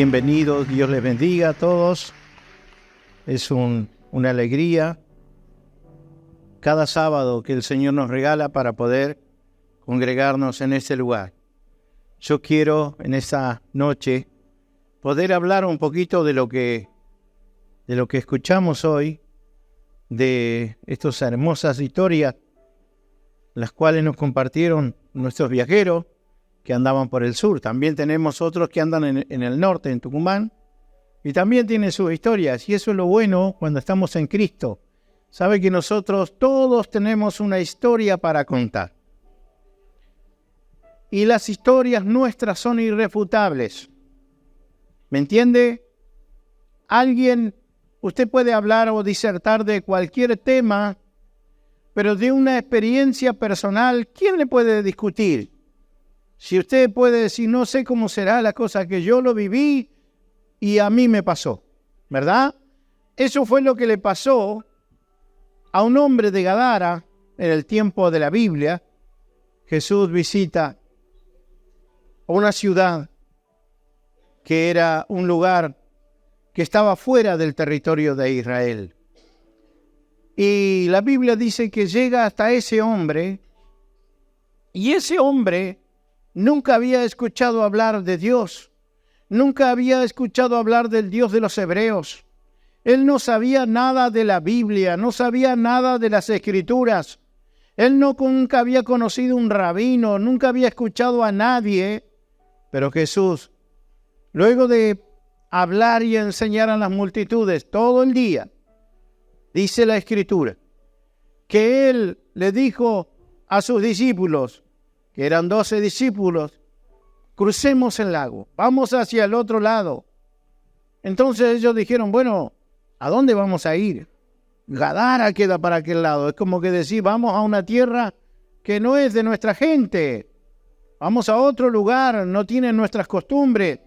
Bienvenidos, Dios les bendiga a todos. Es una alegría cada sábado que el Señor nos regala para poder congregarnos en este lugar. Yo quiero en esta noche poder hablar un poquito de lo que escuchamos hoy, de estas hermosas historias, las cuales nos compartieron nuestros viajeros que andaban por el sur. También tenemos otros que andan en el norte, en Tucumán, y también tienen sus historias. Y eso es lo bueno cuando estamos en Cristo. Sabe que nosotros todos tenemos una historia para contar. Y las historias nuestras son irrefutables. ¿Me entiende? Usted puede hablar o disertar de cualquier tema, pero de una experiencia personal, ¿quién le puede discutir? Si usted puede decir, no sé cómo será la cosa, que yo lo viví y a mí me pasó, ¿verdad? Eso fue lo que le pasó a un hombre de Gadara en el tiempo de la Biblia. Jesús visita una ciudad que era un lugar que estaba fuera del territorio de Israel. Y la Biblia dice que llega hasta ese hombre, y ese hombre nunca había escuchado hablar de Dios, nunca había escuchado hablar del Dios de los hebreos. Él no sabía nada de la Biblia, no sabía nada de las Escrituras. Él nunca había conocido un rabino, nunca había escuchado a nadie. Pero Jesús, luego de hablar y enseñar a las multitudes todo el día, dice la Escritura, que Él le dijo a sus discípulos, que eran 12 discípulos, crucemos el lago, vamos hacia el otro lado. Entonces ellos dijeron, bueno, ¿a dónde vamos a ir? Gadara queda para aquel lado. Es como que decir, vamos a una tierra que no es de nuestra gente. Vamos a otro lugar, no tienen nuestras costumbres.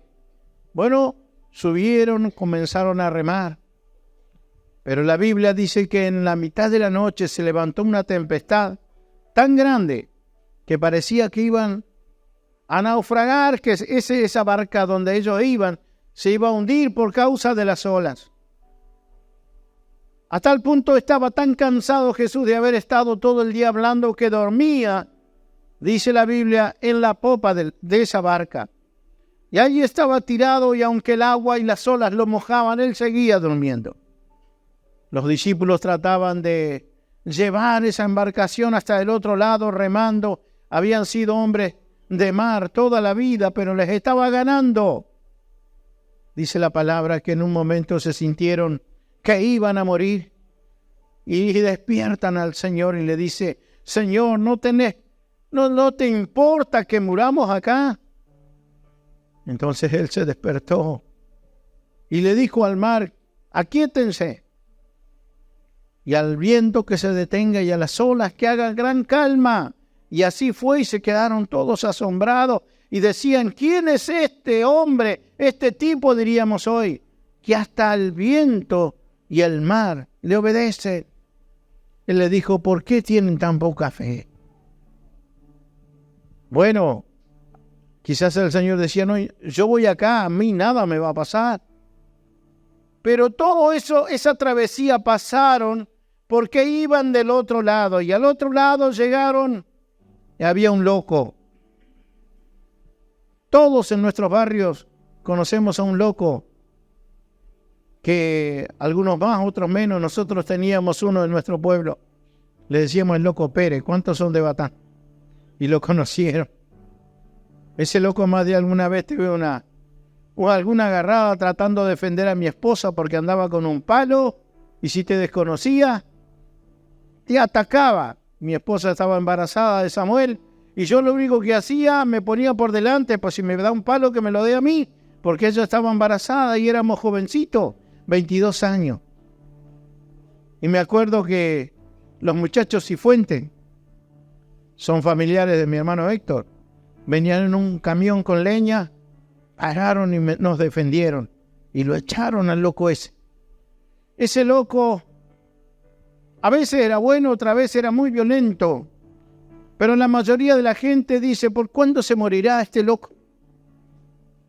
Bueno, subieron, comenzaron a remar. Pero la Biblia dice que en la mitad de la noche se levantó una tempestad tan grande que parecía que iban a naufragar, que esa barca donde ellos iban se iba a hundir por causa de las olas. A tal punto estaba tan cansado Jesús de haber estado todo el día hablando que dormía, dice la Biblia, en la popa de esa barca. Y allí estaba tirado, y aunque el agua y las olas lo mojaban, él seguía durmiendo. Los discípulos trataban de llevar esa embarcación hasta el otro lado remando. Habían sido hombres de mar toda la vida, pero les estaba ganando. Dice la palabra que en un momento se sintieron que iban a morir, y despiertan al Señor y le dice, Señor, ¿no te importa que muramos acá? Entonces él se despertó y le dijo al mar, aquíétense, y al viento que se detenga, y a las olas que hagan gran calma. Y así fue, y se quedaron todos asombrados y decían, ¿quién es este hombre, este tipo, diríamos hoy, que hasta el viento y el mar le obedecen? Él le dijo, ¿por qué tienen tan poca fe? Bueno, quizás el Señor decía, no, yo voy acá, a mí nada me va a pasar. Pero todo eso, esa travesía pasaron porque iban del otro lado, y al otro lado llegaron y había un loco. Todos en nuestros barrios conocemos a un loco, que algunos más, otros menos. Nosotros teníamos uno en nuestro pueblo, le decíamos el loco Pérez. ¿Cuántos son de Batán? Y lo conocieron. Ese loco más de alguna vez tuve alguna agarrada tratando de defender a mi esposa porque andaba con un palo, y si te desconocía, te atacaba. Mi esposa estaba embarazada de Samuel, y yo lo único que hacía, me ponía por delante, pues si me da un palo que me lo dé a mí, porque ella estaba embarazada y éramos jovencitos, 22 años. Y me acuerdo que los muchachos Cifuentes, son familiares de mi hermano Héctor, venían en un camión con leña, pararon y nos defendieron, y lo echaron al loco ese. Ese loco a veces era bueno, otra vez era muy violento. Pero la mayoría de la gente dice, ¿por cuándo se morirá este loco?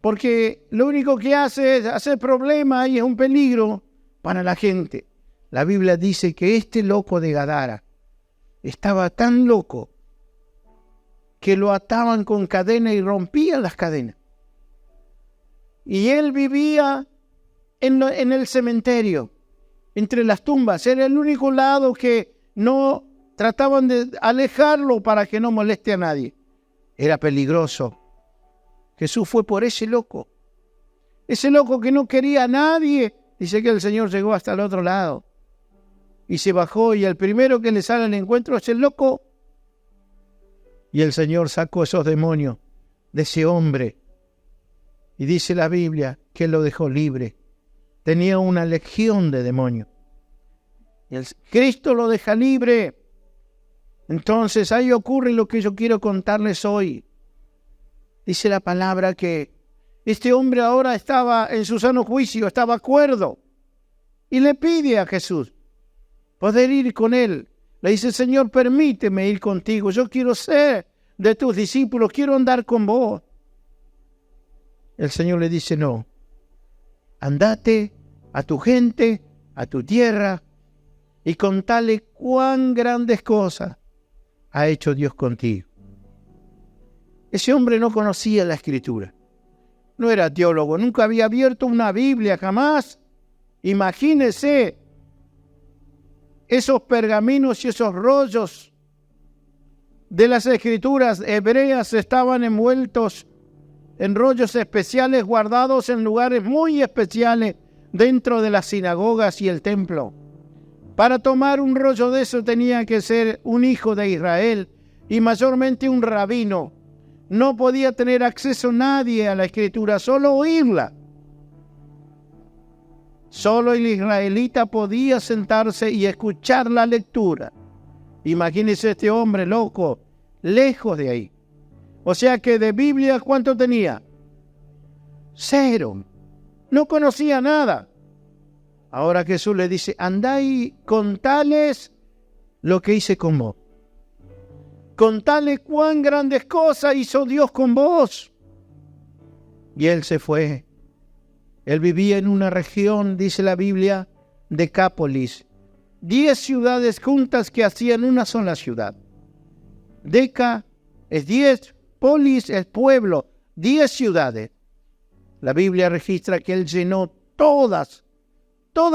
porque lo único que hace es hacer problemas y es un peligro para la gente. La Biblia dice que este loco de Gadara estaba tan loco que lo ataban con cadenas y rompían las cadenas. Y él vivía en el cementerio, entre las tumbas. Era el único lado que no trataban de alejarlo para que no moleste a nadie. Era peligroso. Jesús fue por ese loco. Ese loco que no quería a nadie. Dice que el Señor llegó hasta el otro lado. Y se bajó y el primero que le sale al encuentro es el loco. Y el Señor sacó esos demonios de ese hombre. Y dice la Biblia que lo dejó libre. Tenía una legión de demonios. Y Cristo lo deja libre. Entonces ahí ocurre lo que yo quiero contarles hoy. Dice la palabra que este hombre ahora estaba en su sano juicio, estaba cuerdo. Y le pide a Jesús poder ir con él. Le dice, Señor, permíteme ir contigo. Yo quiero ser de tus discípulos, quiero andar con vos. El Señor le dice, no. Andate a tu gente, a tu tierra, y contale cuán grandes cosas ha hecho Dios contigo. Ese hombre no conocía la Escritura. No era teólogo, nunca había abierto una Biblia, jamás. Imagínese esos pergaminos y esos rollos de las Escrituras hebreas estaban envueltos en rollos especiales guardados en lugares muy especiales dentro de las sinagogas y el templo. Para tomar un rollo de eso tenía que ser un hijo de Israel y mayormente un rabino. No podía tener acceso nadie a la Escritura, solo oírla. Solo el israelita podía sentarse y escuchar la lectura. Imagínese este hombre loco, lejos de ahí. O sea que de Biblia, ¿cuánto tenía? 0. No conocía nada. Ahora Jesús le dice, andá y contales lo que hice con vos. Contale cuán grandes cosas hizo Dios con vos. Y él se fue. Él vivía en una región, dice la Biblia, Decápolis. 10 ciudades juntas que hacían una sola ciudad. Deca es 10, polis es pueblo, 10 ciudades. La Biblia registra que él llenó toda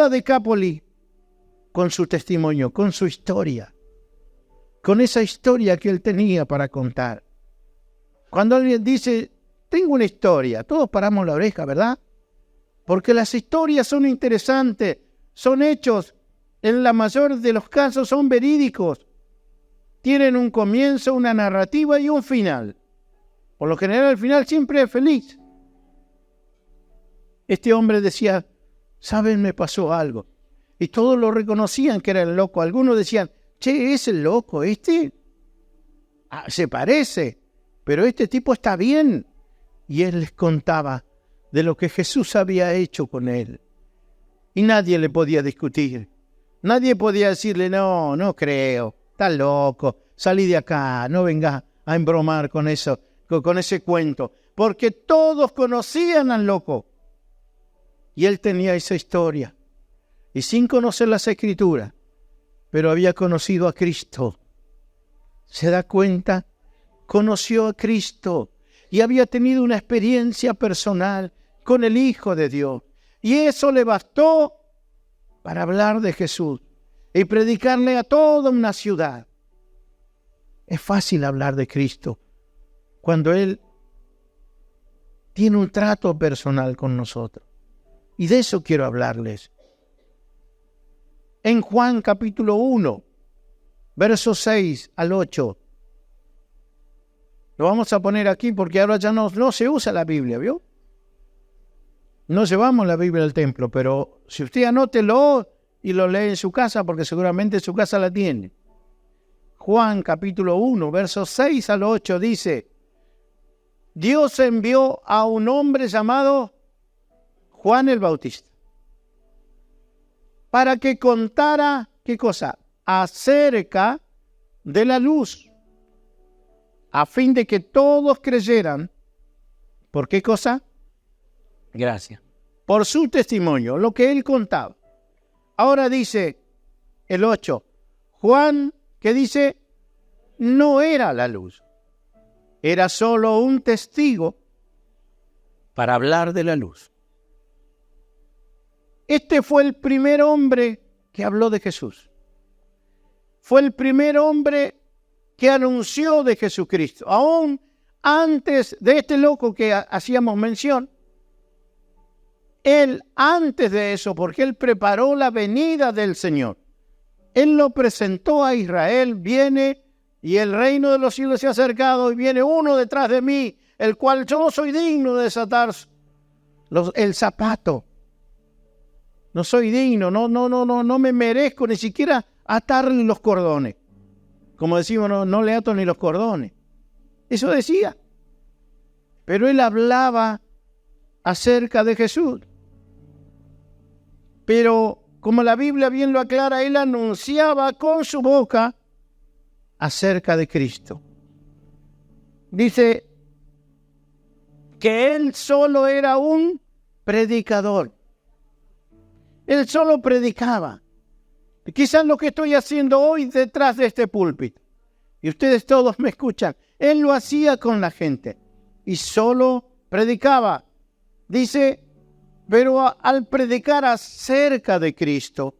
Decápolis con su testimonio, con su historia, con esa historia que él tenía para contar. Cuando alguien dice, tengo una historia, todos paramos la oreja, ¿verdad? Porque las historias son interesantes, son hechos, en la mayor de los casos son verídicos. Tienen un comienzo, una narrativa y un final. Por lo general el final siempre es feliz. Este hombre decía, ¿saben? Me pasó algo. Y todos lo reconocían que era el loco. Algunos decían, che, ¿es el loco este? Se parece, pero este tipo está bien. Y él les contaba de lo que Jesús había hecho con él. Y nadie le podía discutir. Nadie podía decirle, no creo, está loco, salí de acá, no vengas a embromar con eso, con ese cuento. Porque todos conocían al loco. Y él tenía esa historia. Y sin conocer las Escrituras, pero había conocido a Cristo. ¿Se da cuenta? Conoció a Cristo y había tenido una experiencia personal con el Hijo de Dios. Y eso le bastó para hablar de Jesús y predicarle a toda una ciudad. Es fácil hablar de Cristo cuando Él tiene un trato personal con nosotros. Y de eso quiero hablarles. En Juan capítulo 1, versos 6 al 8. Lo vamos a poner aquí porque ahora ya no se usa la Biblia, ¿vio? No llevamos la Biblia al templo, pero si usted anótelo y lo lee en su casa, porque seguramente en su casa la tiene. Juan capítulo 1, versos 6 al 8 dice, Dios envió a un hombre llamado Juan el Bautista para que contara, ¿qué cosa? Acerca de la luz, a fin de que todos creyeran. ¿Por qué cosa? Gracias. Por su testimonio, lo que él contaba. Ahora dice el 8, Juan, que dice, no era la luz. Era solo un testigo para hablar de la luz. Este fue el primer hombre que habló de Jesús. Fue el primer hombre que anunció de Jesucristo. Aún antes de este loco que hacíamos mención, él antes de eso, porque él preparó la venida del Señor. Él lo presentó a Israel, viene y el reino de los cielos se ha acercado y viene uno detrás de mí, el cual yo no soy digno de desatar el zapato. No soy digno, no me merezco ni siquiera atarle los cordones. Como decimos, no le ato ni los cordones. Eso decía. Pero él hablaba acerca de Jesús. Pero como la Biblia bien lo aclara, él anunciaba con su boca acerca de Cristo. Dice que él solo era un predicador. Él solo predicaba. Quizás lo que estoy haciendo hoy detrás de este púlpito, y ustedes todos me escuchan, él lo hacía con la gente y solo predicaba. Dice, pero al predicar acerca de Cristo,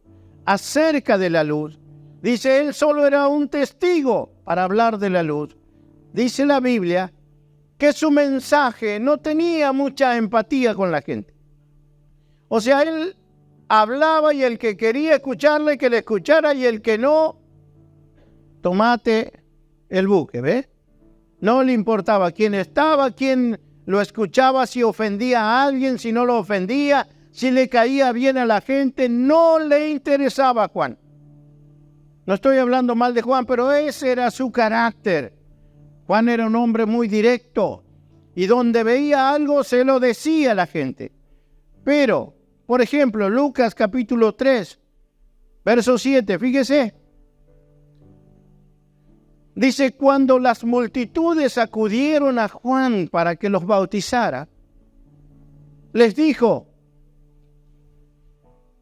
acerca de la luz, dice, él solo era un testigo para hablar de la luz. Dice la Biblia que su mensaje no tenía mucha empatía con la gente. O sea, él hablaba y el que quería escucharle, que le escuchara, y el que no, tomate el buque, ¿ves? No le importaba quién estaba, quién lo escuchaba, si ofendía a alguien, si no lo ofendía, si le caía bien a la gente, no le interesaba a Juan. No estoy hablando mal de Juan, pero ese era su carácter. Juan era un hombre muy directo y donde veía algo se lo decía a la gente. Pero, por ejemplo, Lucas capítulo 3, verso 7, fíjese. Dice, cuando las multitudes acudieron a Juan para que los bautizara, les dijo,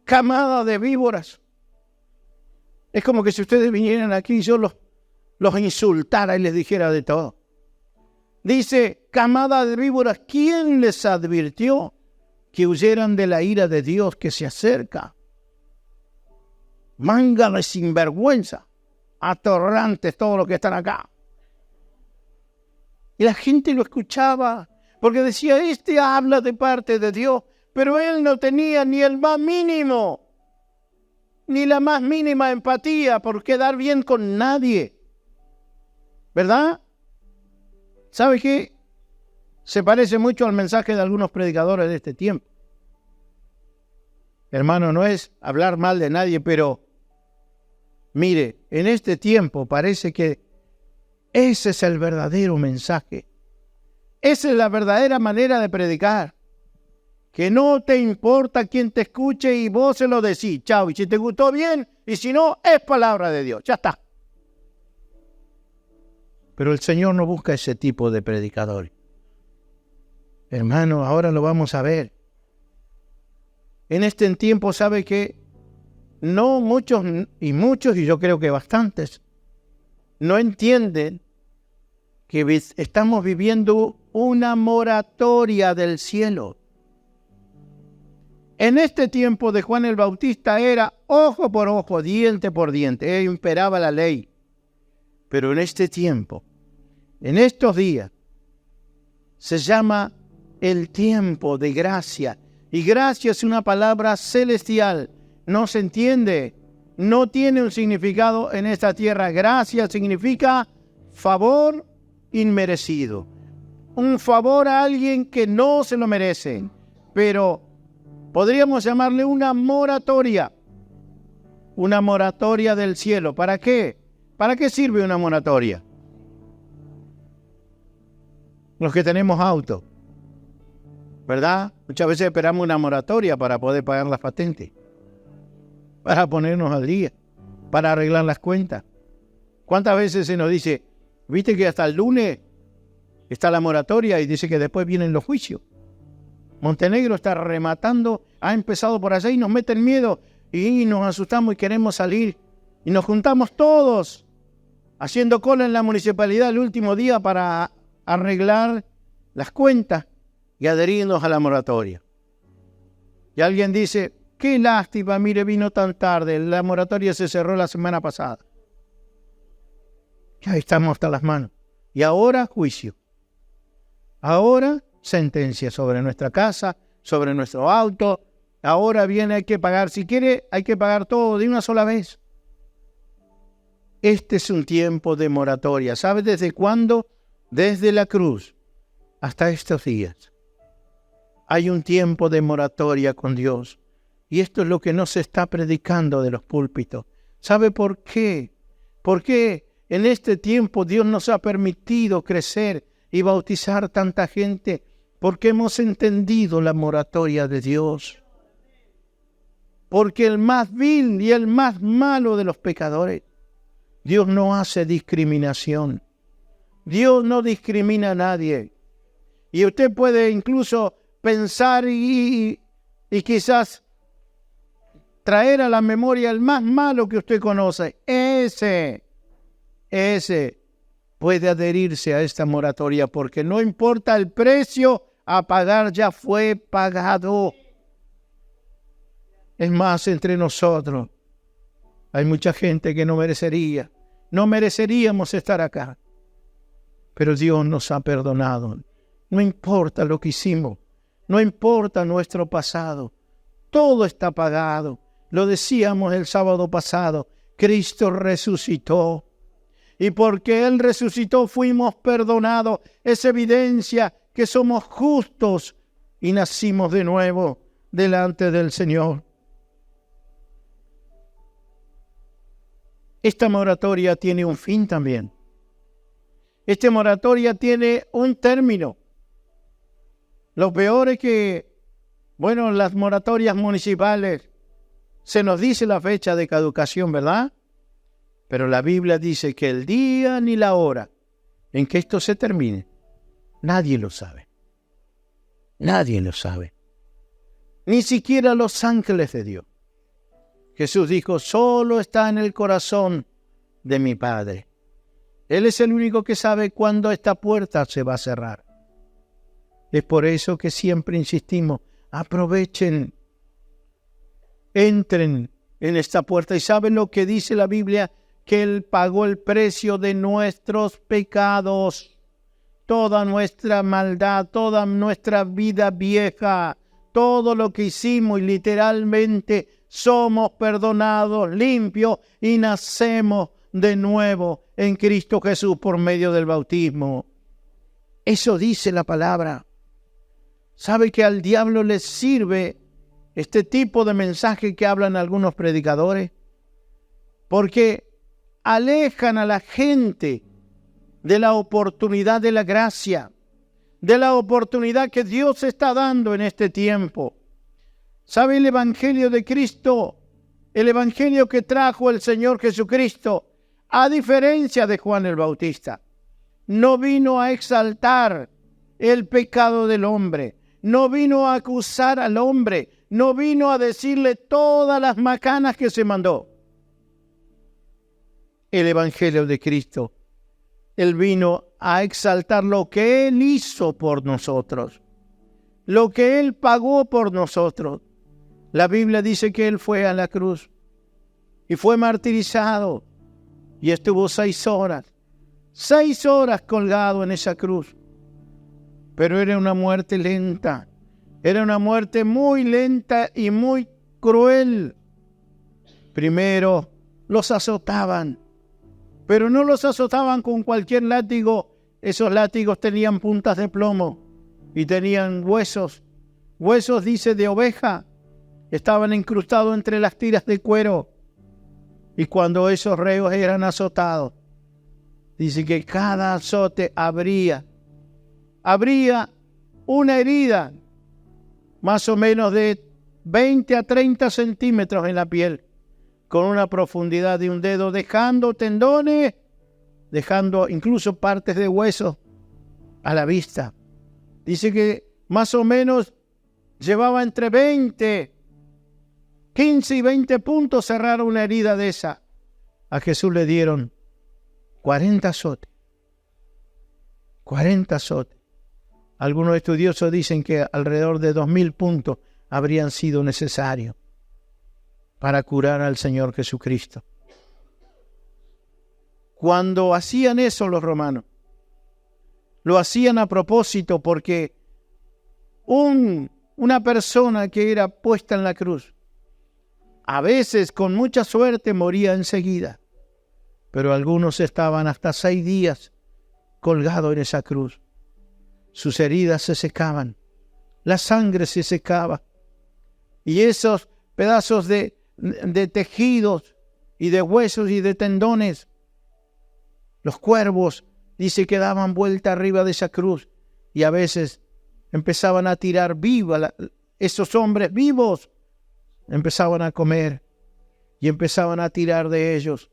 camada de víboras. Es como que si ustedes vinieran aquí y yo los insultara y les dijera de todo. Dice, camada de víboras, ¿quién les advirtió que huyeran de la ira de Dios que se acerca? Manga de sinvergüenza, atorrantes todos los que están acá. Y la gente lo escuchaba porque decía, este habla de parte de Dios, pero él no tenía ni el más mínimo, ni la más mínima empatía por quedar bien con nadie. ¿Verdad? ¿Sabe qué? Se parece mucho al mensaje de algunos predicadores de este tiempo. Hermano, no es hablar mal de nadie, pero mire, en este tiempo parece que ese es el verdadero mensaje. Esa es la verdadera manera de predicar. Que no te importa quién te escuche y vos se lo decís. Chao, y si te gustó bien, y si no, es palabra de Dios. Ya está. Pero el Señor no busca ese tipo de predicadores. Hermano, ahora lo vamos a ver. En este tiempo, ¿sabe qué? No muchos, y yo creo que bastantes, no entienden que estamos viviendo una moratoria del cielo. En este tiempo de Juan el Bautista era ojo por ojo, diente por diente, imperaba la ley. Pero en este tiempo, en estos días, se llama el tiempo de gracia. Y gracia es una palabra celestial. No se entiende, no tiene un significado en esta tierra. Gracia significa favor inmerecido. Un favor a alguien que no se lo merece. Pero podríamos llamarle una moratoria. Una moratoria del cielo. ¿Para qué? ¿Para qué sirve una moratoria? Los que tenemos auto, ¿verdad? Muchas veces esperamos una moratoria para poder pagar las patentes, para ponernos al día, para arreglar las cuentas. ¿Cuántas veces se nos dice, viste que hasta el lunes está la moratoria y dice que después vienen los juicios? Montenegro está rematando, ha empezado por allá y nos meten miedo y nos asustamos y queremos salir. Y nos juntamos todos haciendo cola en la municipalidad el último día para arreglar las cuentas y adherirnos a la moratoria. Y alguien dice, qué lástima, mire, vino tan tarde, la moratoria se cerró la semana pasada. Ya estamos hasta las manos. Y ahora juicio. Ahora sentencia sobre nuestra casa, sobre nuestro auto. Ahora viene, hay que pagar. Si quiere, hay que pagar todo de una sola vez. Este es un tiempo de moratoria. ¿Sabe desde cuándo? Desde la cruz hasta estos días. Hay un tiempo de moratoria con Dios. Y esto es lo que no se está predicando de los púlpitos. ¿Sabe por qué? ¿Por qué en este tiempo Dios nos ha permitido crecer y bautizar tanta gente? Porque hemos entendido la moratoria de Dios. Porque el más vil y el más malo de los pecadores, Dios no hace discriminación. Dios no discrimina a nadie. Y usted puede incluso pensar y quizás traer a la memoria el más malo que usted conoce. Ese puede adherirse a esta moratoria porque no importa el precio a pagar, ya fue pagado. Es más, entre nosotros hay mucha gente que no mereceríamos estar acá. Pero Dios nos ha perdonado. No importa lo que hicimos, no importa nuestro pasado, todo está pagado. Lo decíamos el sábado pasado, Cristo resucitó. Y porque Él resucitó fuimos perdonados. Es evidencia que somos justos y nacimos de nuevo delante del Señor. Esta moratoria tiene un fin también. Esta moratoria tiene un término. Lo peor es que, las moratorias municipales, se nos dice la fecha de caducación, ¿verdad? Pero la Biblia dice que el día ni la hora en que esto se termine, nadie lo sabe. Nadie lo sabe. Ni siquiera los ángeles de Dios. Jesús dijo, solo está en el corazón de mi Padre. Él es el único que sabe cuándo esta puerta se va a cerrar. Es por eso que siempre insistimos, aprovechen, entren en esta puerta. ¿Y saben lo que dice la Biblia? Que Él pagó el precio de nuestros pecados, toda nuestra maldad, toda nuestra vida vieja, todo lo que hicimos y literalmente somos perdonados, limpios y nacemos de nuevo en Cristo Jesús por medio del bautismo. Eso dice la palabra. ¿Sabe que al diablo le sirve este tipo de mensaje que hablan algunos predicadores? Porque alejan a la gente de la oportunidad de la gracia, de la oportunidad que Dios está dando en este tiempo. ¿Sabe el Evangelio de Cristo? El Evangelio que trajo el Señor Jesucristo, a diferencia de Juan el Bautista, no vino a exaltar el pecado del hombre, no vino a acusar al hombre, no vino a decirle todas las macanas que se mandó. El Evangelio de Cristo, Él vino a exaltar lo que Él hizo por nosotros, lo que Él pagó por nosotros. La Biblia dice que Él fue a la cruz y fue martirizado y estuvo 6 horas colgado en esa cruz. Pero era una muerte lenta, era una muerte muy lenta y muy cruel. Primero los azotaban, pero no los azotaban con cualquier látigo. Esos látigos tenían puntas de plomo y tenían huesos, dice, de oveja. Estaban incrustados entre las tiras de cuero. Y cuando esos reos eran azotados, dice que cada azote habría una herida más o menos de 20 a 30 centímetros en la piel, con una profundidad de un dedo, dejando tendones, dejando incluso partes de hueso a la vista. Dice que más o menos llevaba entre 15 y 20 puntos cerrar una herida de esa. A Jesús le dieron 40 azotes. 40 azotes. Algunos estudiosos dicen que alrededor de 2000 puntos habrían sido necesarios para curar al Señor Jesucristo. Cuando hacían eso los romanos, lo hacían a propósito porque una persona que era puesta en la cruz, a veces con mucha suerte moría enseguida, pero algunos estaban hasta 6 días colgados en esa cruz. Sus heridas se secaban, la sangre se secaba, y esos pedazos de tejidos y de huesos y de tendones, los cuervos, dice que daban vuelta arriba de esa cruz, y a veces empezaban a tirar viva, esos hombres vivos empezaban a comer y empezaban a tirar de ellos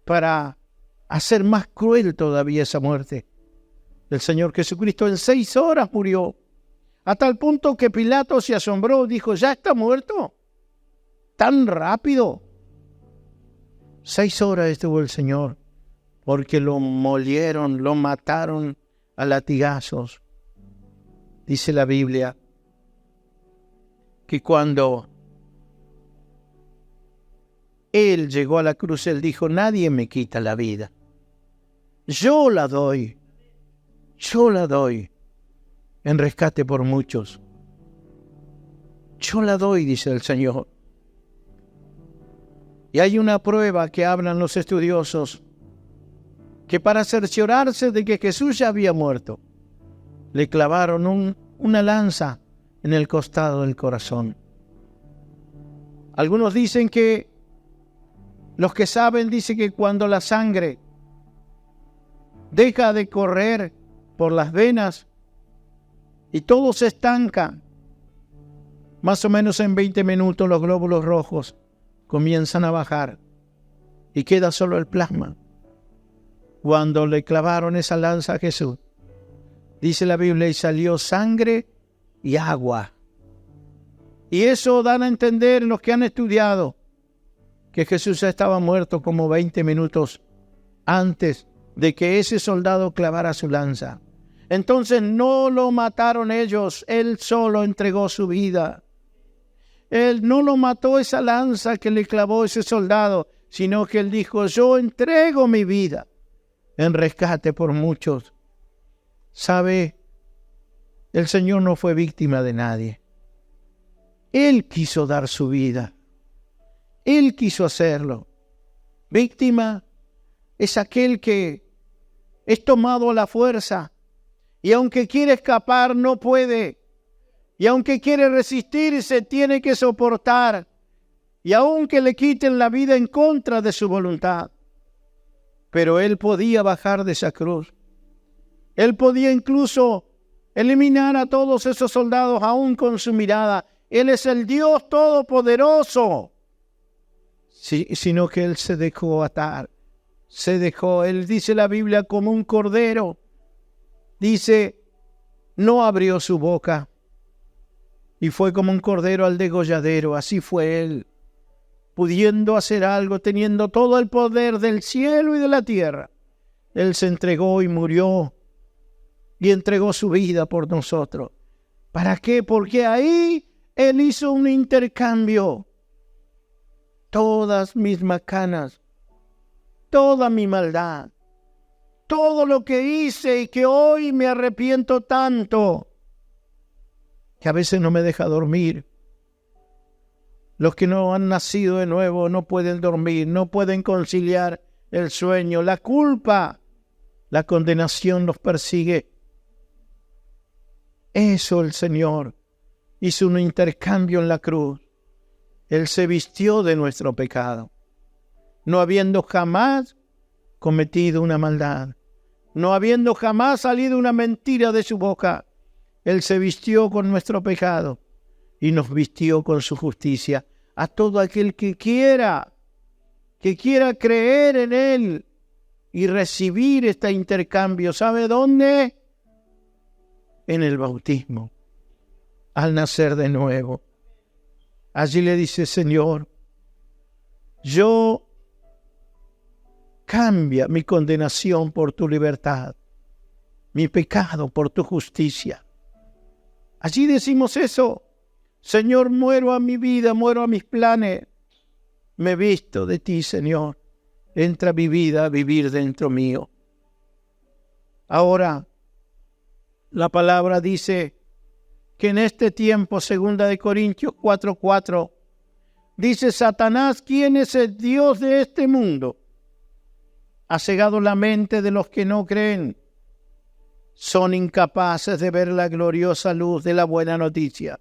para hacer más cruel todavía esa muerte. El Señor Jesucristo en 6 horas murió, a tal punto que Pilato se asombró, dijo, ¿ya está muerto? ¿Tan rápido? 6 horas estuvo el Señor, porque lo molieron, lo mataron a latigazos. Dice la Biblia que cuando Él llegó a la cruz, Él dijo, nadie me quita la vida. Yo la doy en rescate por muchos. Yo la doy, dice el Señor. Y hay una prueba que hablan los estudiosos, que para cerciorarse de que Jesús ya había muerto, le clavaron una lanza en el costado del corazón. Algunos dicen que, los que saben, dicen que cuando la sangre deja de correr por las venas y todo se estanca, más o menos en 20 minutos los glóbulos rojos comienzan a bajar y queda solo el plasma. Cuando le clavaron esa lanza a Jesús, dice la Biblia, y salió sangre y agua. Y eso dan a entender los que han estudiado que Jesús ya estaba muerto como 20 minutos antes de que ese soldado clavara su lanza. Entonces no lo mataron ellos, Él solo entregó su vida. Él no lo mató esa lanza que le clavó ese soldado, sino que Él dijo, yo entrego mi vida en rescate por muchos. ¿Sabe? El Señor no fue víctima de nadie. Él quiso dar su vida. Él quiso hacerlo. Víctima es aquel que es tomado a la fuerza y aunque quiere escapar no puede. Y aunque quiere resistirse tiene que soportar. Y aunque le quiten la vida en contra de su voluntad. Pero Él podía bajar de esa cruz. Él podía incluso eliminar a todos esos soldados aún con su mirada. Él es el Dios Todopoderoso. Sí, sino que Él se dejó atar. Él dice la Biblia como un cordero. Dice, no abrió su boca. Y fue como un cordero al degolladero. Así fue Él. Pudiendo hacer algo, teniendo todo el poder del cielo y de la tierra. Él se entregó y murió. Y entregó su vida por nosotros. ¿Para qué? Porque ahí Él hizo un intercambio. Todas mis macanas, toda mi maldad, todo lo que hice y que hoy me arrepiento tanto, que a veces no me deja dormir. Los que no han nacido de nuevo no pueden dormir, no pueden conciliar el sueño. La culpa, la condenación los persigue. Eso el Señor hizo un intercambio en la cruz. Él se vistió de nuestro pecado, no habiendo jamás cometido una maldad, no habiendo jamás salido una mentira de su boca. Él se vistió con nuestro pecado y nos vistió con su justicia. A todo aquel que quiera creer en Él y recibir este intercambio, ¿sabe dónde? En el bautismo. al nacer de nuevo. Allí le dice, Señor, yo cambia mi condenación por tu libertad, mi pecado por tu justicia. Allí decimos eso. Señor, muero a mi vida, muero a mis planes. Me visto de ti, Señor. Entra mi vida a vivir dentro mío. Ahora, la palabra dice que en este tiempo, 2 Corintios 4:4, dice, Satanás, ¿quién es el Dios de este mundo? Ha cegado la mente de los que no creen. Son incapaces de ver la gloriosa luz de la buena noticia.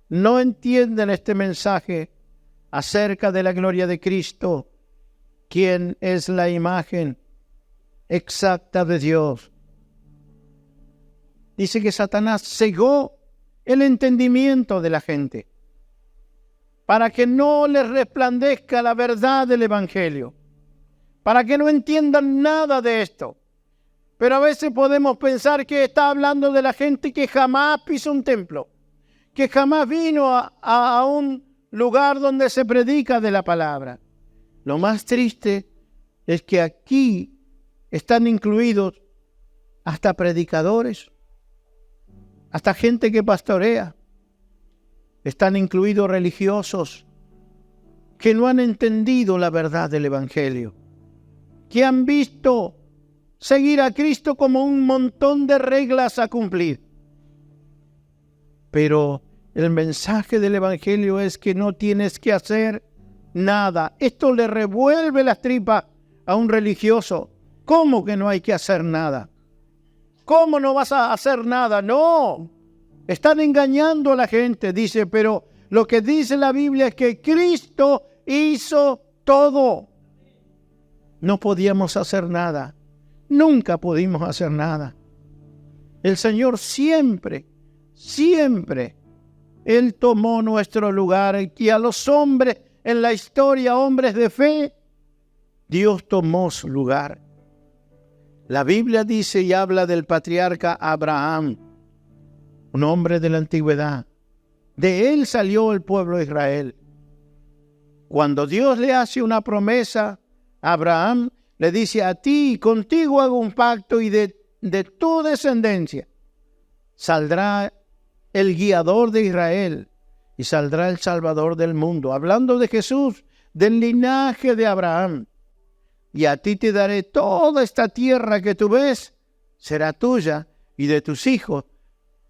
No entienden este mensaje acerca de la gloria de Cristo, quien es la imagen exacta de Dios. Dice que Satanás cegó el entendimiento de la gente para que no les resplandezca la verdad del Evangelio, para que no entiendan nada de esto. Pero a veces podemos pensar que está hablando de la gente que jamás pisó un templo, que jamás vino a un lugar donde se predica de la palabra. Lo más triste es que aquí están incluidos hasta predicadores, hasta gente que pastorea. Están incluidos religiosos que no han entendido la verdad del Evangelio, que han visto seguir a Cristo como un montón de reglas a cumplir. Pero el mensaje del Evangelio es que no tienes que hacer nada. Esto le revuelve las tripas a un religioso. ¿Cómo que no hay que hacer nada? ¿Cómo no vas a hacer nada? No. Están engañando a la gente, dice, pero lo que dice la Biblia es que Cristo hizo todo. No podíamos hacer nada. Nunca pudimos hacer nada. El Señor siempre, Él tomó nuestro lugar, y a los hombres en la historia, hombres de fe, Dios tomó su lugar. La Biblia dice y habla del patriarca Abraham, un hombre de la antigüedad. De él salió el pueblo de Israel. Cuando Dios le hace una promesa a Abraham, le dice, a ti y contigo hago un pacto, y de tu descendencia saldrá el guiador de Israel y saldrá el Salvador del mundo. Hablando de Jesús, del linaje de Abraham. Y a ti te daré toda esta tierra que tú ves, será tuya y de tus hijos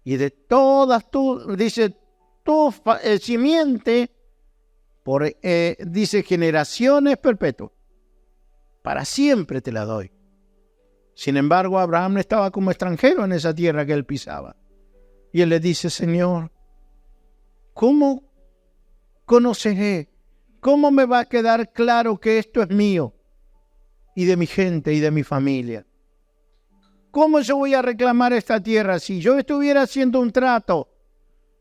y de todas tu simiente, dice generaciones perpetuas. Para siempre te la doy. Sin embargo, Abraham estaba como extranjero en esa tierra que él pisaba. Y él le dice, Señor, ¿cómo conoceré? ¿Cómo me va a quedar claro que esto es mío y de mi gente y de mi familia? ¿Cómo yo voy a reclamar esta tierra? Si yo estuviera haciendo un trato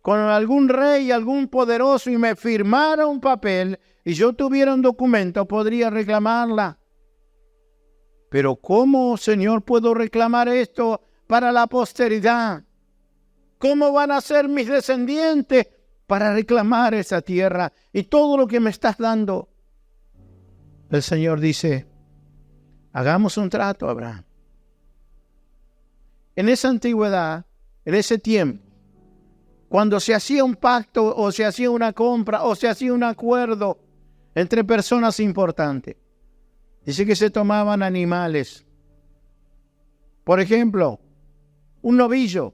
con algún rey, algún poderoso, y me firmara un papel y yo tuviera un documento, podría reclamarla. Pero ¿cómo, Señor, puedo reclamar esto para la posteridad? ¿Cómo van a ser mis descendientes para reclamar esa tierra y todo lo que me estás dando? El Señor dice, hagamos un trato, Abraham. En esa antigüedad, en ese tiempo, cuando se hacía un pacto o se hacía una compra o se hacía un acuerdo entre personas importantes, dice que se tomaban animales. Por ejemplo, un novillo.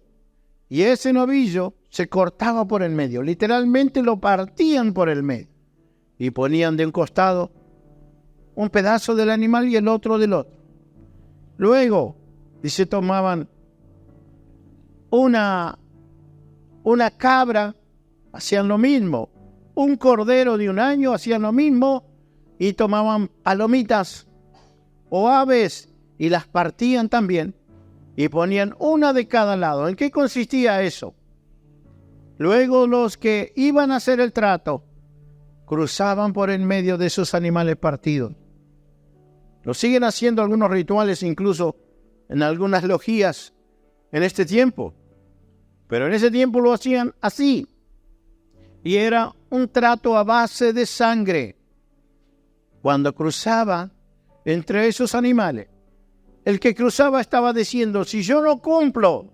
Y ese novillo se cortaba por el medio. Literalmente lo partían por el medio. Y ponían de un costado un pedazo del animal y el otro del otro. Luego, dice, tomaban una cabra, hacían lo mismo. Un cordero de 1 año, hacían lo mismo. Y tomaban palomitas o aves y las partían también y ponían una de cada lado. ¿En qué consistía eso? Luego los que iban a hacer el trato cruzaban por en medio de esos animales partidos. Lo siguen haciendo algunos rituales, incluso en algunas logias en este tiempo. Pero en ese tiempo lo hacían así. Y era un trato a base de sangre. Cuando cruzaba entre esos animales, el que cruzaba estaba diciendo, si yo no cumplo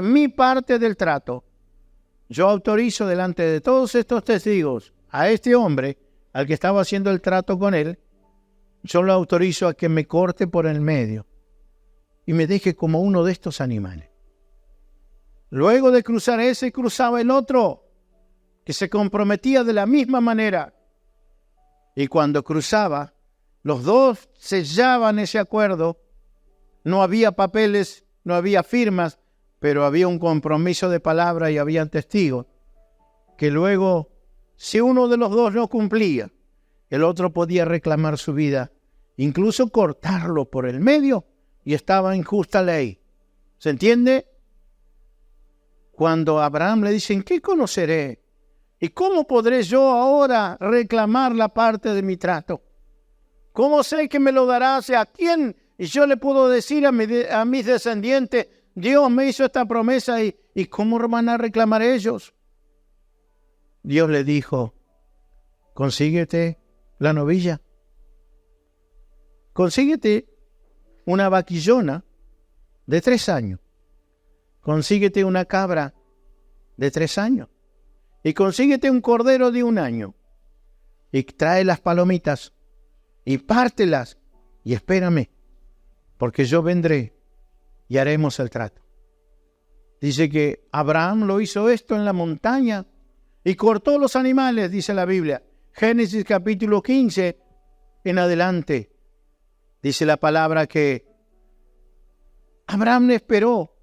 mi parte del trato, yo autorizo delante de todos estos testigos a este hombre, al que estaba haciendo el trato con él, yo lo autorizo a que me corte por el medio y me deje como uno de estos animales. Luego de cruzar ese, cruzaba el otro, que se comprometía de la misma manera. Y cuando cruzaba, los dos sellaban ese acuerdo. No había papeles, no había firmas, pero había un compromiso de palabra y había testigos. Que luego, si uno de los dos no cumplía, el otro podía reclamar su vida, incluso cortarlo por el medio, y estaba en justa ley. ¿Se entiende? Cuando a Abraham le dicen, ¿qué conoceré? ¿Y cómo podré yo ahora reclamar la parte de mi trato? ¿Cómo sé que me lo darás? ¿A quién? Y yo le puedo decir a mis descendientes, Dios me hizo esta promesa, ¿y cómo van a reclamar ellos? Dios le dijo, consíguete la novilla. Consíguete una vaquillona de 3 años. Consíguete una cabra de 3 años. Y consíguete un cordero de 1 año. Y trae las palomitas. Y pártelas. Y espérame. Porque yo vendré y haremos el trato. Dice que Abraham lo hizo esto en la montaña. Y cortó los animales, dice la Biblia. Génesis capítulo 15 en adelante. Dice la palabra que Abraham le esperó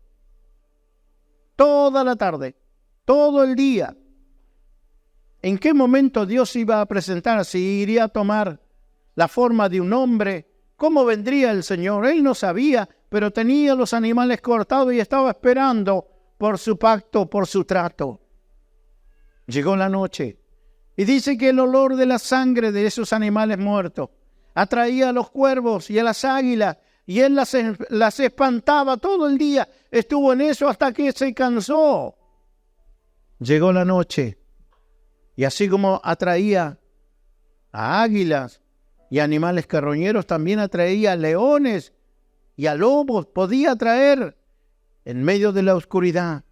toda la tarde, todo el día. ¿En qué momento Dios iba a presentar? Si iría a tomar la forma de un hombre, ¿cómo vendría el Señor? Él no sabía, pero tenía los animales cortados y estaba esperando por su pacto, por su trato. Llegó la noche y dice que el olor de la sangre de esos animales muertos atraía a los cuervos y a las águilas, y él las espantaba todo el día. Estuvo en eso hasta que se cansó. Llegó la noche, y así como atraía a águilas y animales carroñeros, también atraía a leones y a lobos. Podía atraer en medio de la oscuridad.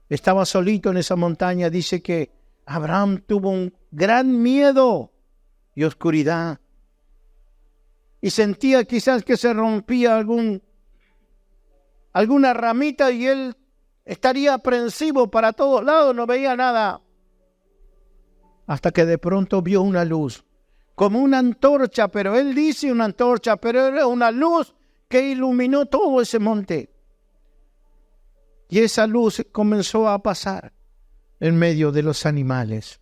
Estaba solito en esa montaña. Dice que Abraham tuvo un gran miedo y oscuridad. Y sentía quizás que se rompía alguna ramita y él estaría aprensivo para todos lados, no veía nada. Hasta que de pronto vio una luz, como una antorcha, pero él dice una antorcha, pero era una luz que iluminó todo ese monte. Y esa luz comenzó a pasar en medio de los animales.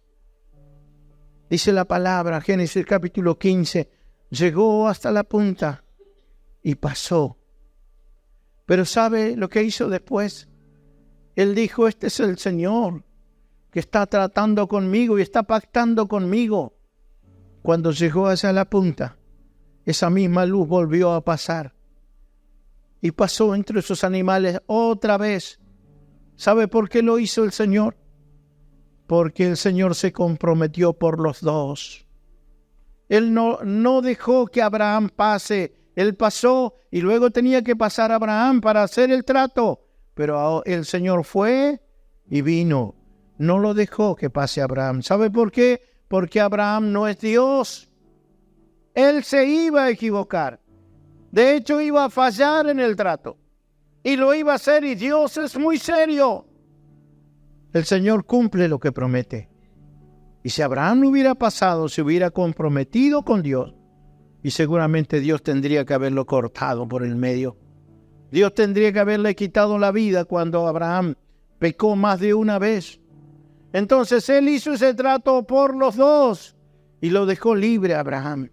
Dice la palabra, Génesis capítulo 15, llegó hasta la punta y pasó. Pero ¿sabe lo que hizo después? Él dijo, este es el Señor que está tratando conmigo y está pactando conmigo. Cuando llegó hacia la punta, esa misma luz volvió a pasar. Y pasó entre esos animales otra vez. ¿Sabe por qué lo hizo el Señor? Porque el Señor se comprometió por los dos. Él no dejó que Abraham pase. Él pasó y luego tenía que pasar a Abraham para hacer el trato. Pero el Señor fue y vino. No lo dejó que pase a Abraham. ¿Sabe por qué? Porque Abraham no es Dios. Él se iba a equivocar. De hecho, iba a fallar en el trato. Y lo iba a hacer, y Dios es muy serio. El Señor cumple lo que promete. Y si Abraham no hubiera pasado, se hubiera comprometido con Dios. Y seguramente Dios tendría que haberlo cortado por el medio. Dios tendría que haberle quitado la vida cuando Abraham pecó más de una vez. Entonces Él hizo ese trato por los dos y lo dejó libre a Abraham.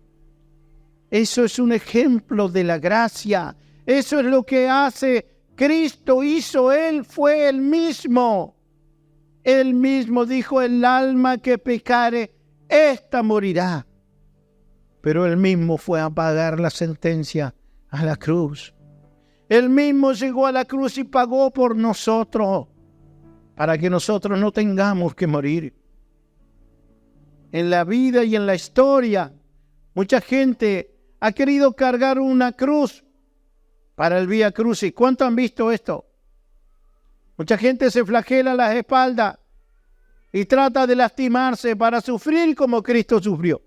Eso es un ejemplo de la gracia. Eso es lo que hace Cristo. Hizo Él, fue Él mismo. Él mismo dijo, el alma que pecare, ésta morirá. Pero Él mismo fue a pagar la sentencia a la cruz. Él mismo llegó a la cruz y pagó por nosotros, para que nosotros no tengamos que morir. En la vida y en la historia, mucha gente ha querido cargar una cruz para el Vía Crucis. ¿Cuántos han visto esto? Mucha gente se flagela las espaldas y trata de lastimarse para sufrir como Cristo sufrió.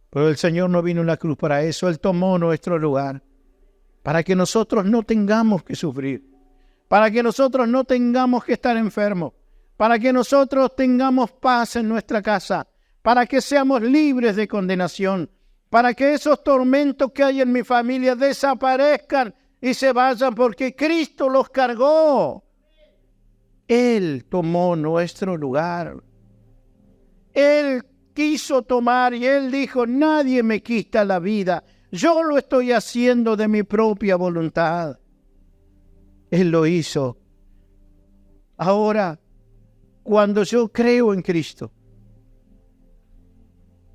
Pero el Señor no vino en la cruz para eso. Él tomó nuestro lugar, para que nosotros no tengamos que sufrir, para que nosotros no tengamos que estar enfermos, para que nosotros tengamos paz en nuestra casa, para que seamos libres de condenación, para que esos tormentos que hay en mi familia desaparezcan y se vayan, porque Cristo los cargó. Él tomó nuestro lugar. Él quiso tomar y Él dijo, nadie me quita la vida. Yo lo estoy haciendo de mi propia voluntad. Él lo hizo. Ahora, cuando yo creo en Cristo,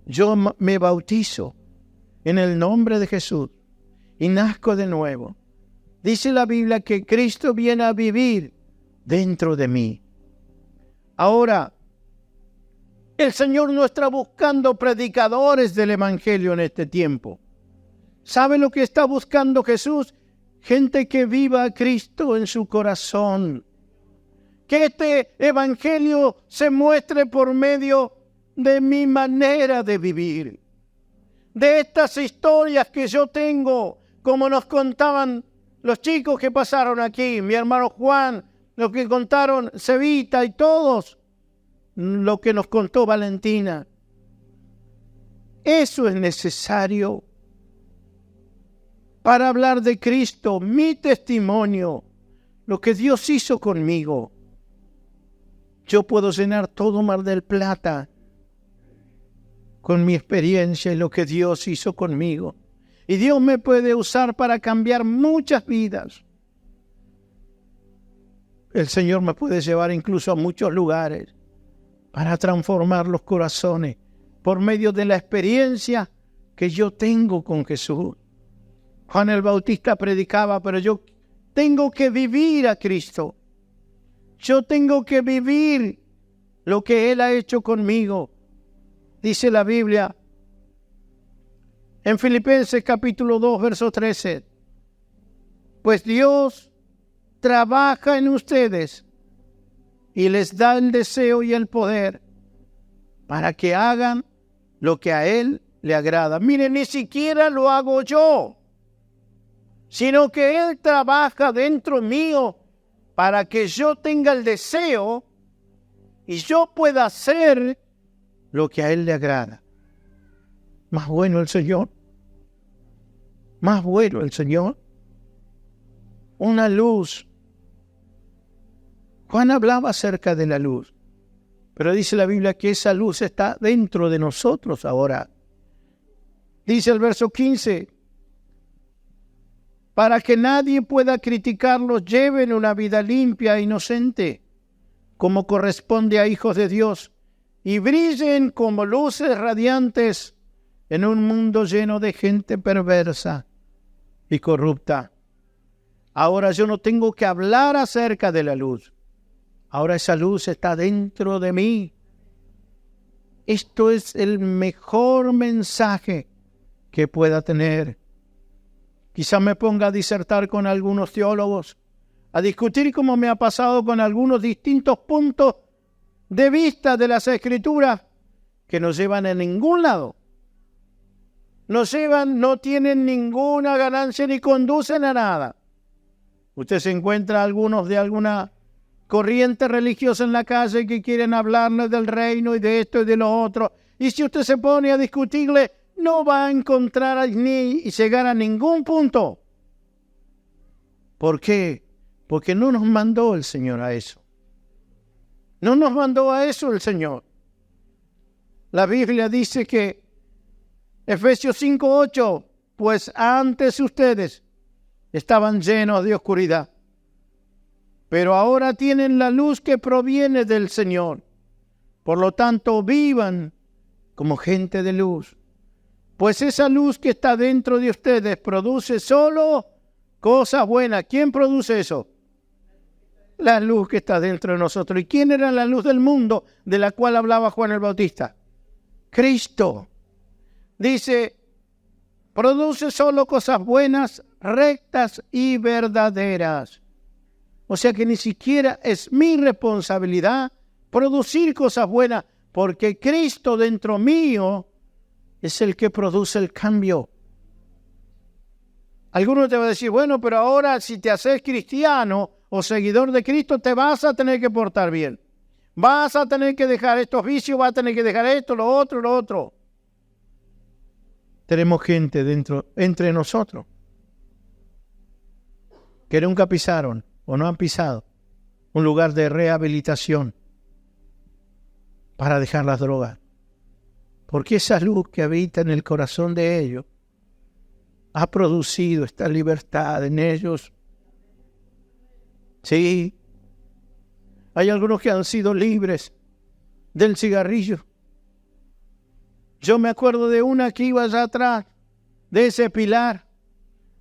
yo me bautizo en el nombre de Jesús y nazco de nuevo. Dice la Biblia que Cristo viene a vivir dentro de mí. Ahora, el Señor no está buscando predicadores del Evangelio en este tiempo. ¿Sabe lo que está buscando Jesús? Gente que viva a Cristo en su corazón. Que este Evangelio se muestre por medio de mi manera de vivir. De estas historias que yo tengo, como nos contaban los chicos que pasaron aquí, mi hermano Juan, lo que contaron Cevita y todos, lo que nos contó Valentina. Eso es necesario para hablar de Cristo, mi testimonio, lo que Dios hizo conmigo. Yo puedo llenar todo Mar del Plata con mi experiencia y lo que Dios hizo conmigo. Y Dios me puede usar para cambiar muchas vidas. El Señor me puede llevar incluso a muchos lugares para transformar los corazones por medio de la experiencia que yo tengo con Jesús. Juan el Bautista predicaba, pero yo tengo que vivir a Cristo. Yo tengo que vivir lo que Él ha hecho conmigo. Dice la Biblia en Filipenses capítulo 2, verso 13. Pues Dios trabaja en ustedes y les da el deseo y el poder para que hagan lo que a Él le agrada. Miren, ni siquiera lo hago yo, sino que Él trabaja dentro mío para que yo tenga el deseo y yo pueda hacer lo que a Él le agrada. Más bueno el Señor. Más bueno el Señor. Una luz. Juan hablaba acerca de la luz, pero dice la Biblia que esa luz está dentro de nosotros ahora. Dice el verso 15, para que nadie pueda criticarlos, lleven una vida limpia e inocente, como corresponde a hijos de Dios, y brillen como luces radiantes en un mundo lleno de gente perversa y corrupta. Ahora yo no tengo que hablar acerca de la luz. Ahora esa luz está dentro de mí. Esto es el mejor mensaje que pueda tener. Quizá me ponga a disertar con algunos teólogos, a discutir como me ha pasado con algunos distintos puntos de vista de las Escrituras que no llevan a ningún lado. No tienen ninguna ganancia ni conducen a nada. Usted se encuentra algunos de alguna corriente religiosa en la calle que quieren hablarle del reino y de esto y de lo otro. Y si usted se pone a discutirle, no va a encontrar ni llegar a ningún punto. ¿Por qué? Porque no nos mandó el Señor a eso. No nos mandó a eso el Señor. La Biblia dice que Efesios 5:8, pues antes ustedes estaban llenos de oscuridad, pero ahora tienen la luz que proviene del Señor. Por lo tanto, vivan como gente de luz, pues esa luz que está dentro de ustedes produce solo Cosas buenas. ¿Quién produce eso? La luz que está dentro de nosotros. ¿Y quién era la luz del mundo de la cual hablaba Juan el Bautista? Cristo. Dice, produce solo cosas buenas, rectas y verdaderas. O sea que ni siquiera es mi responsabilidad producir cosas buenas, porque Cristo dentro mío es el que produce el cambio. Algunos te van a decir, bueno, pero ahora si te haces cristiano o seguidor de Cristo, te vas a tener que portar bien. Vas a tener que dejar estos vicios, vas a tener que dejar esto, lo otro. Tenemos gente entre nosotros que nunca pisaron o no han pisado un lugar de rehabilitación para dejar las drogas. Porque esa luz que habita en el corazón de ellos ha producido esta libertad en ellos. Sí, hay algunos que han sido libres del cigarrillo. Yo me acuerdo de una que iba allá atrás, de ese pilar,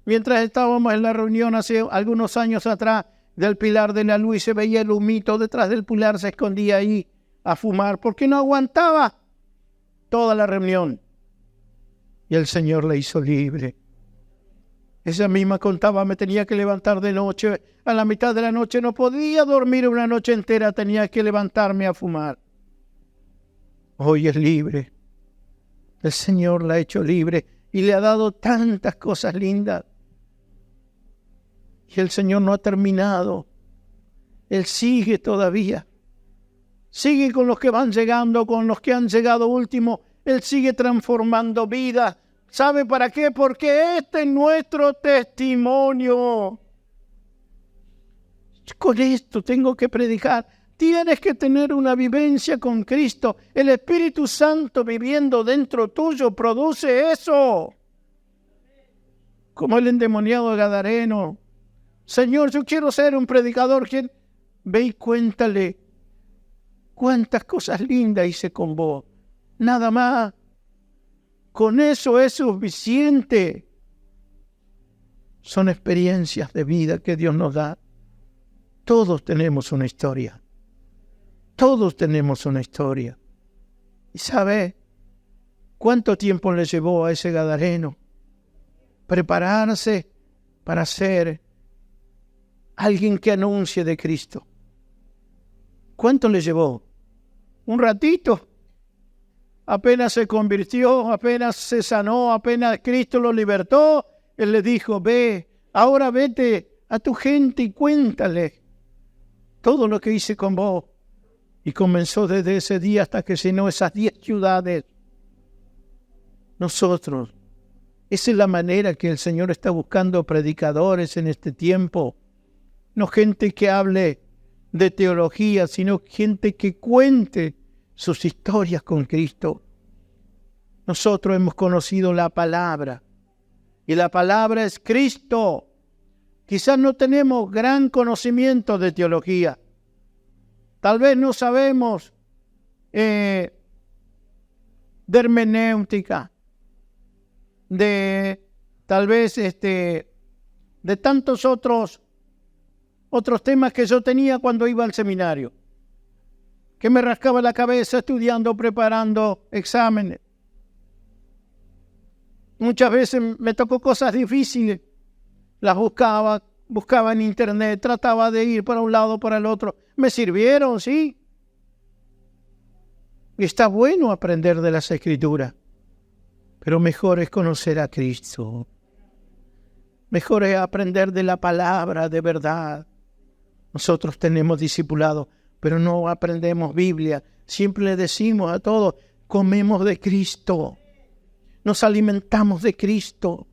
mientras estábamos en la reunión hace algunos años atrás, del pilar de la luz, y se veía el humito detrás del pilar, se escondía ahí a fumar, porque no aguantaba toda la reunión. Y el Señor la hizo libre. Esa misma contaba, me tenía que levantar de noche, a la mitad de la noche no podía dormir una noche entera, tenía que levantarme a fumar. Hoy es libre. El Señor la ha hecho libre y le ha dado tantas cosas lindas. Y el Señor no ha terminado. Él sigue todavía. Sigue con los que van llegando, con los que han llegado último. Él sigue transformando vidas. ¿Sabe para qué? Porque este es nuestro testimonio. Con esto tengo que predicar. Tienes que tener una vivencia con Cristo. El Espíritu Santo viviendo dentro tuyo produce eso. Como el endemoniado gadareno. Señor, yo quiero ser un predicador. Ve y cuéntale cuántas cosas lindas hice con vos. Nada más. Con eso es suficiente. Son experiencias de vida que Dios nos da. Todos tenemos una historia. Todos tenemos una historia. ¿Y sabe cuánto tiempo le llevó a ese gadareno prepararse para ser alguien que anuncie de Cristo? ¿Cuánto le llevó? Un ratito. Apenas se convirtió, apenas se sanó, apenas Cristo lo libertó, Él le dijo, ve, ahora vete a tu gente y cuéntale todo lo que hice con vos. Y comenzó desde ese día hasta que llenó esas 10 ciudades. Nosotros, esa es la manera que el Señor está buscando predicadores en este tiempo. No gente que hable de teología, sino gente que cuente sus historias con Cristo. Nosotros hemos conocido la palabra, y la palabra es Cristo. Quizás no tenemos gran conocimiento de teología. Tal vez no sabemos de hermenéutica, tal vez de tantos otros temas que yo tenía cuando iba al seminario, que me rascaba la cabeza estudiando, preparando exámenes. Muchas veces me tocó cosas difíciles, las buscaba en internet, trataba de ir para un lado, para el otro. Me sirvieron, sí. Y está bueno aprender de las Escrituras, pero mejor es conocer a Cristo. Mejor es aprender de la palabra de verdad. Nosotros tenemos discipulado, pero no aprendemos Biblia. Siempre le decimos a todos, comemos de Cristo. Nos alimentamos de Cristo.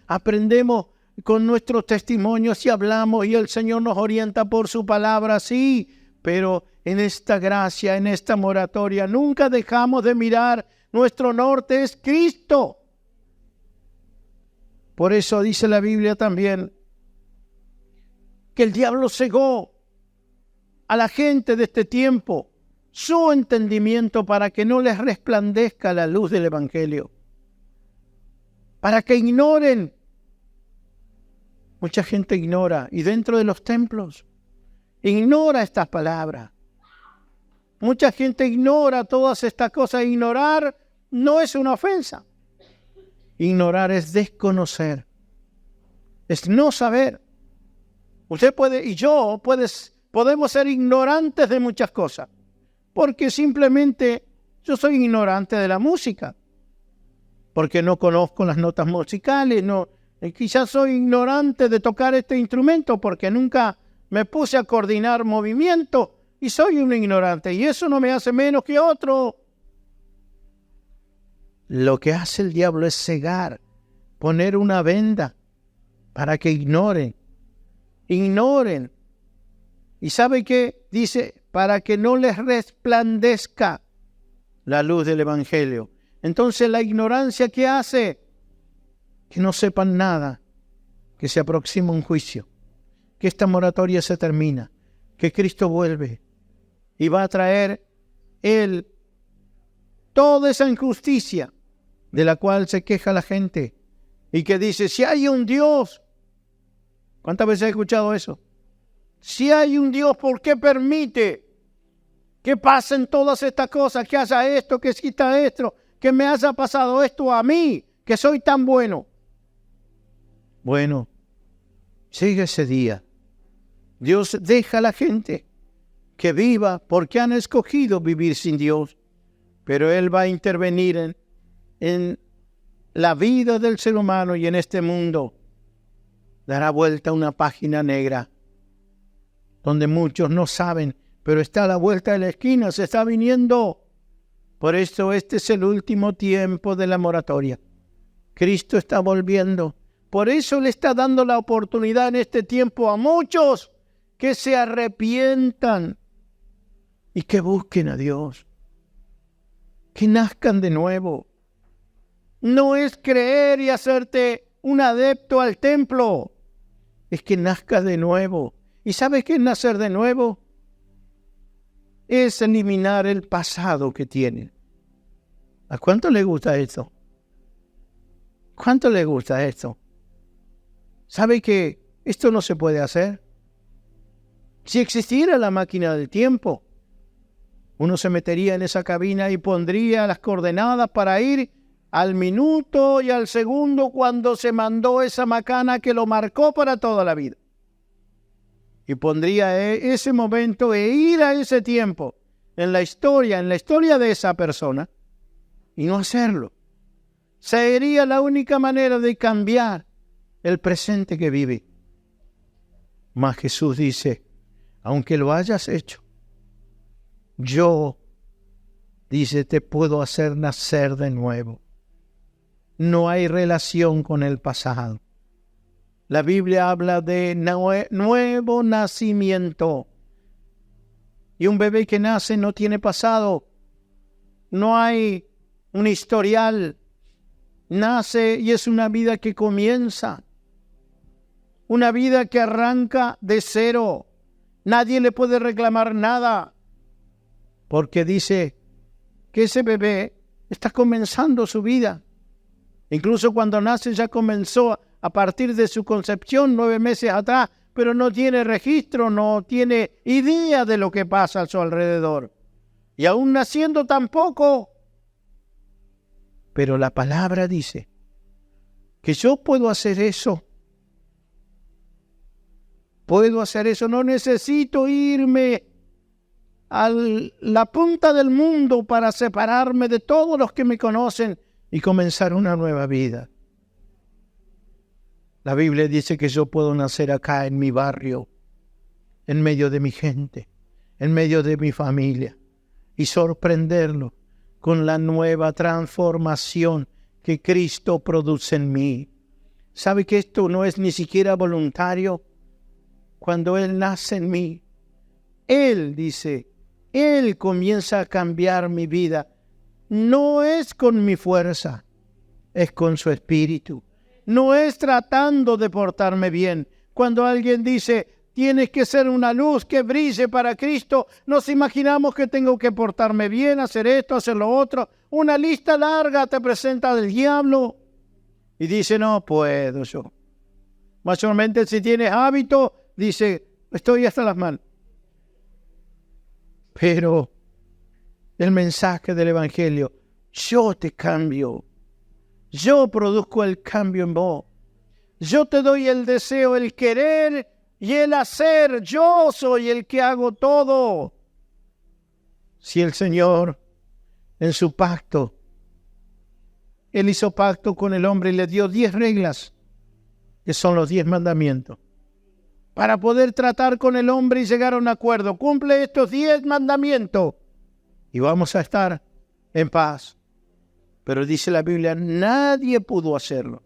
Aprendemos con nuestros testimonios y hablamos y el Señor nos orienta por su palabra, sí, pero en esta gracia, en esta moratoria, nunca dejamos de mirar. Nuestro norte es Cristo. Por eso dice la Biblia también que el diablo cegó a la gente de este tiempo su entendimiento para que no les resplandezca la luz del Evangelio, para que ignoren Mucha gente ignora, y dentro de los templos, ignora estas palabras. Mucha gente ignora todas estas cosas. Ignorar no es una ofensa. Ignorar es desconocer, es no saber. Usted puede y yo podemos ser ignorantes de muchas cosas, porque simplemente yo soy ignorante de la música, porque no conozco las notas musicales, quizás soy ignorante de tocar este instrumento, porque nunca me puse a coordinar movimientos y soy un ignorante, y eso no me hace menos que otro. Lo que hace el diablo es cegar, poner una venda para que ignoren. ¿Y sabe qué? Dice, para que no les resplandezca la luz del evangelio. Entonces la ignorancia, ¿qué hace? Que no sepan nada, que se aproxima un juicio, que esta moratoria se termina, que Cristo vuelve y va a traer Él toda esa injusticia de la cual se queja la gente y que dice, si hay un Dios, ¿cuántas veces he escuchado eso? Si hay un Dios, ¿por qué permite que pasen todas estas cosas? Que haga esto, que quita esto, que me haya pasado esto a mí, que soy tan bueno. Bueno, sigue ese día. Dios deja a la gente que viva porque han escogido vivir sin Dios, pero Él va a intervenir en la vida del ser humano y en este mundo. Dará vuelta una página negra donde muchos no saben, pero está a la vuelta de la esquina, se está viniendo. Por eso este es el último tiempo de la moratoria. Cristo está volviendo. Por eso le está dando la oportunidad en este tiempo a muchos que se arrepientan y que busquen a Dios, que nazcan de nuevo. No es creer y hacerte un adepto al templo, es que nazcas de nuevo. ¿Y sabes qué es nacer de nuevo? Es eliminar el pasado que tiene. ¿A cuánto le gusta esto? ¿Cuánto le gusta esto? ¿Sabe que esto no se puede hacer? Si existiera la máquina del tiempo, uno se metería en esa cabina y pondría las coordenadas para ir al minuto y al segundo cuando se mandó esa macana que lo marcó para toda la vida. Y pondría ese momento e ir a ese tiempo en la historia de esa persona y no hacerlo. Sería la única manera de cambiar el presente que vive. Mas Jesús dice, aunque lo hayas hecho, yo, dice, te puedo hacer nacer de nuevo. No hay relación con el pasado. La Biblia habla de nuevo nacimiento. Y un bebé que nace no tiene pasado. No hay un historial. Nace y es una vida que comienza. Una vida que arranca de cero. Nadie le puede reclamar nada. Porque dice que ese bebé está comenzando su vida. Incluso cuando nace ya comenzó a partir de su concepción 9 meses atrás, pero no tiene registro, no tiene idea de lo que pasa a su alrededor. Y aún naciendo tampoco. Pero la palabra dice que yo puedo hacer eso. Puedo hacer eso, no necesito irme a la punta del mundo para separarme de todos los que me conocen y comenzar una nueva vida. La Biblia dice que yo puedo nacer acá en mi barrio, en medio de mi gente, en medio de mi familia, y sorprenderlo con la nueva transformación que Cristo produce en mí. ¿Sabe que esto no es ni siquiera voluntario? Cuando Él nace en mí, Él dice, Él comienza a cambiar mi vida. No es con mi fuerza, es con su espíritu. No es tratando de portarme bien. Cuando alguien dice, tienes que ser una luz que brille para Cristo, nos imaginamos que tengo que portarme bien, hacer esto, hacer lo otro. Una lista larga te presenta del diablo y dice, no puedo yo. Mayormente si tienes hábito, dice, estoy hasta las manos. Pero el mensaje del Evangelio, yo te cambio. Yo produzco el cambio en vos. Yo te doy el deseo, el querer y el hacer. Yo soy el que hago todo. Si el Señor, en su pacto, Él hizo pacto con el hombre y le dio 10 reglas, que son los 10 mandamientos, para poder tratar con el hombre y llegar a un acuerdo. Cumple estos 10 mandamientos y vamos a estar en paz. Pero dice la Biblia, nadie pudo hacerlo.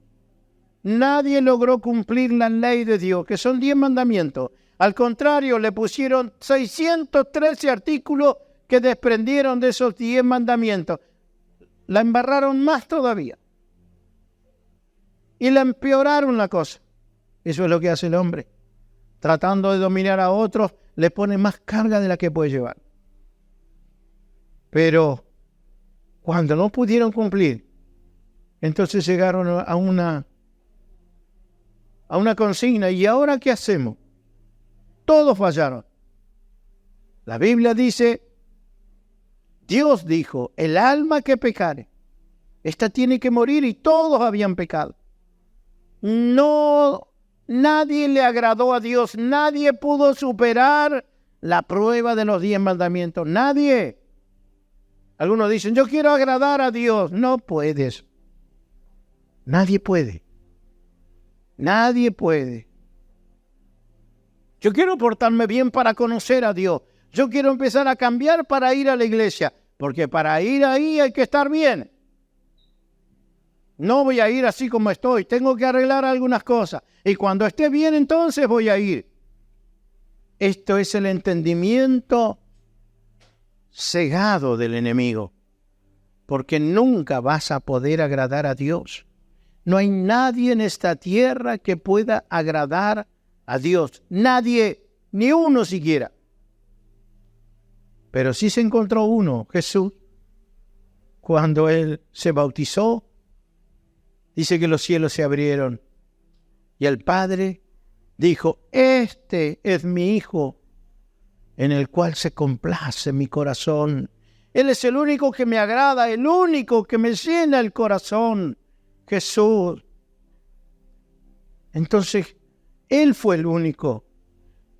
Nadie logró cumplir la ley de Dios, que son 10 mandamientos. Al contrario, le pusieron 613 artículos que desprendieron de esos 10 mandamientos. La embarraron más todavía. Y la empeoraron la cosa. Eso es lo que hace el hombre. Tratando de dominar a otros, le pone más carga de la que puede llevar. Pero cuando no pudieron cumplir, entonces llegaron a una consigna. ¿Y ahora qué hacemos? Todos fallaron. La Biblia dice, Dios dijo, el alma que pecare, esta tiene que morir, y todos habían pecado. No, nadie le agradó a Dios, nadie pudo superar la prueba de los 10 mandamientos, nadie. Algunos dicen, yo quiero agradar a Dios. No puedes. Nadie puede. Nadie puede. Yo quiero portarme bien para conocer a Dios. Yo quiero empezar a cambiar para ir a la iglesia, porque para ir ahí hay que estar bien. No voy a ir así como estoy, tengo que arreglar algunas cosas. Y cuando esté bien, entonces voy a ir. Esto es el entendimiento cegado del enemigo, porque nunca vas a poder agradar a Dios. No hay nadie en esta tierra que pueda agradar a Dios. Nadie, ni uno siquiera. Pero sí se encontró uno, Jesús, cuando Él se bautizó. Dice que los cielos se abrieron y el Padre dijo, este es mi Hijo, en el cual se complace mi corazón. Él es el único que me agrada, el único que me llena el corazón, Jesús. Entonces, Él fue el único.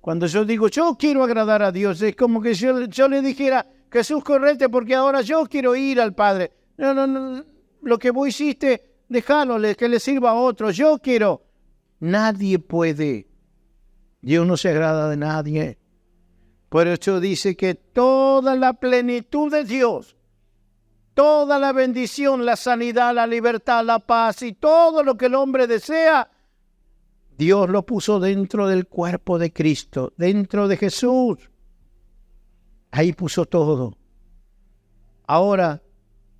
Cuando yo digo, yo quiero agradar a Dios, es como que yo le dijera, Jesús, correte porque ahora yo quiero ir al Padre. No, lo que vos hiciste, déjalo, que le sirva a otro. Yo quiero. Nadie puede. Dios no se agrada de nadie. Por eso dice que toda la plenitud de Dios, toda la bendición, la sanidad, la libertad, la paz y todo lo que el hombre desea, Dios lo puso dentro del cuerpo de Cristo, dentro de Jesús. Ahí puso todo. Ahora,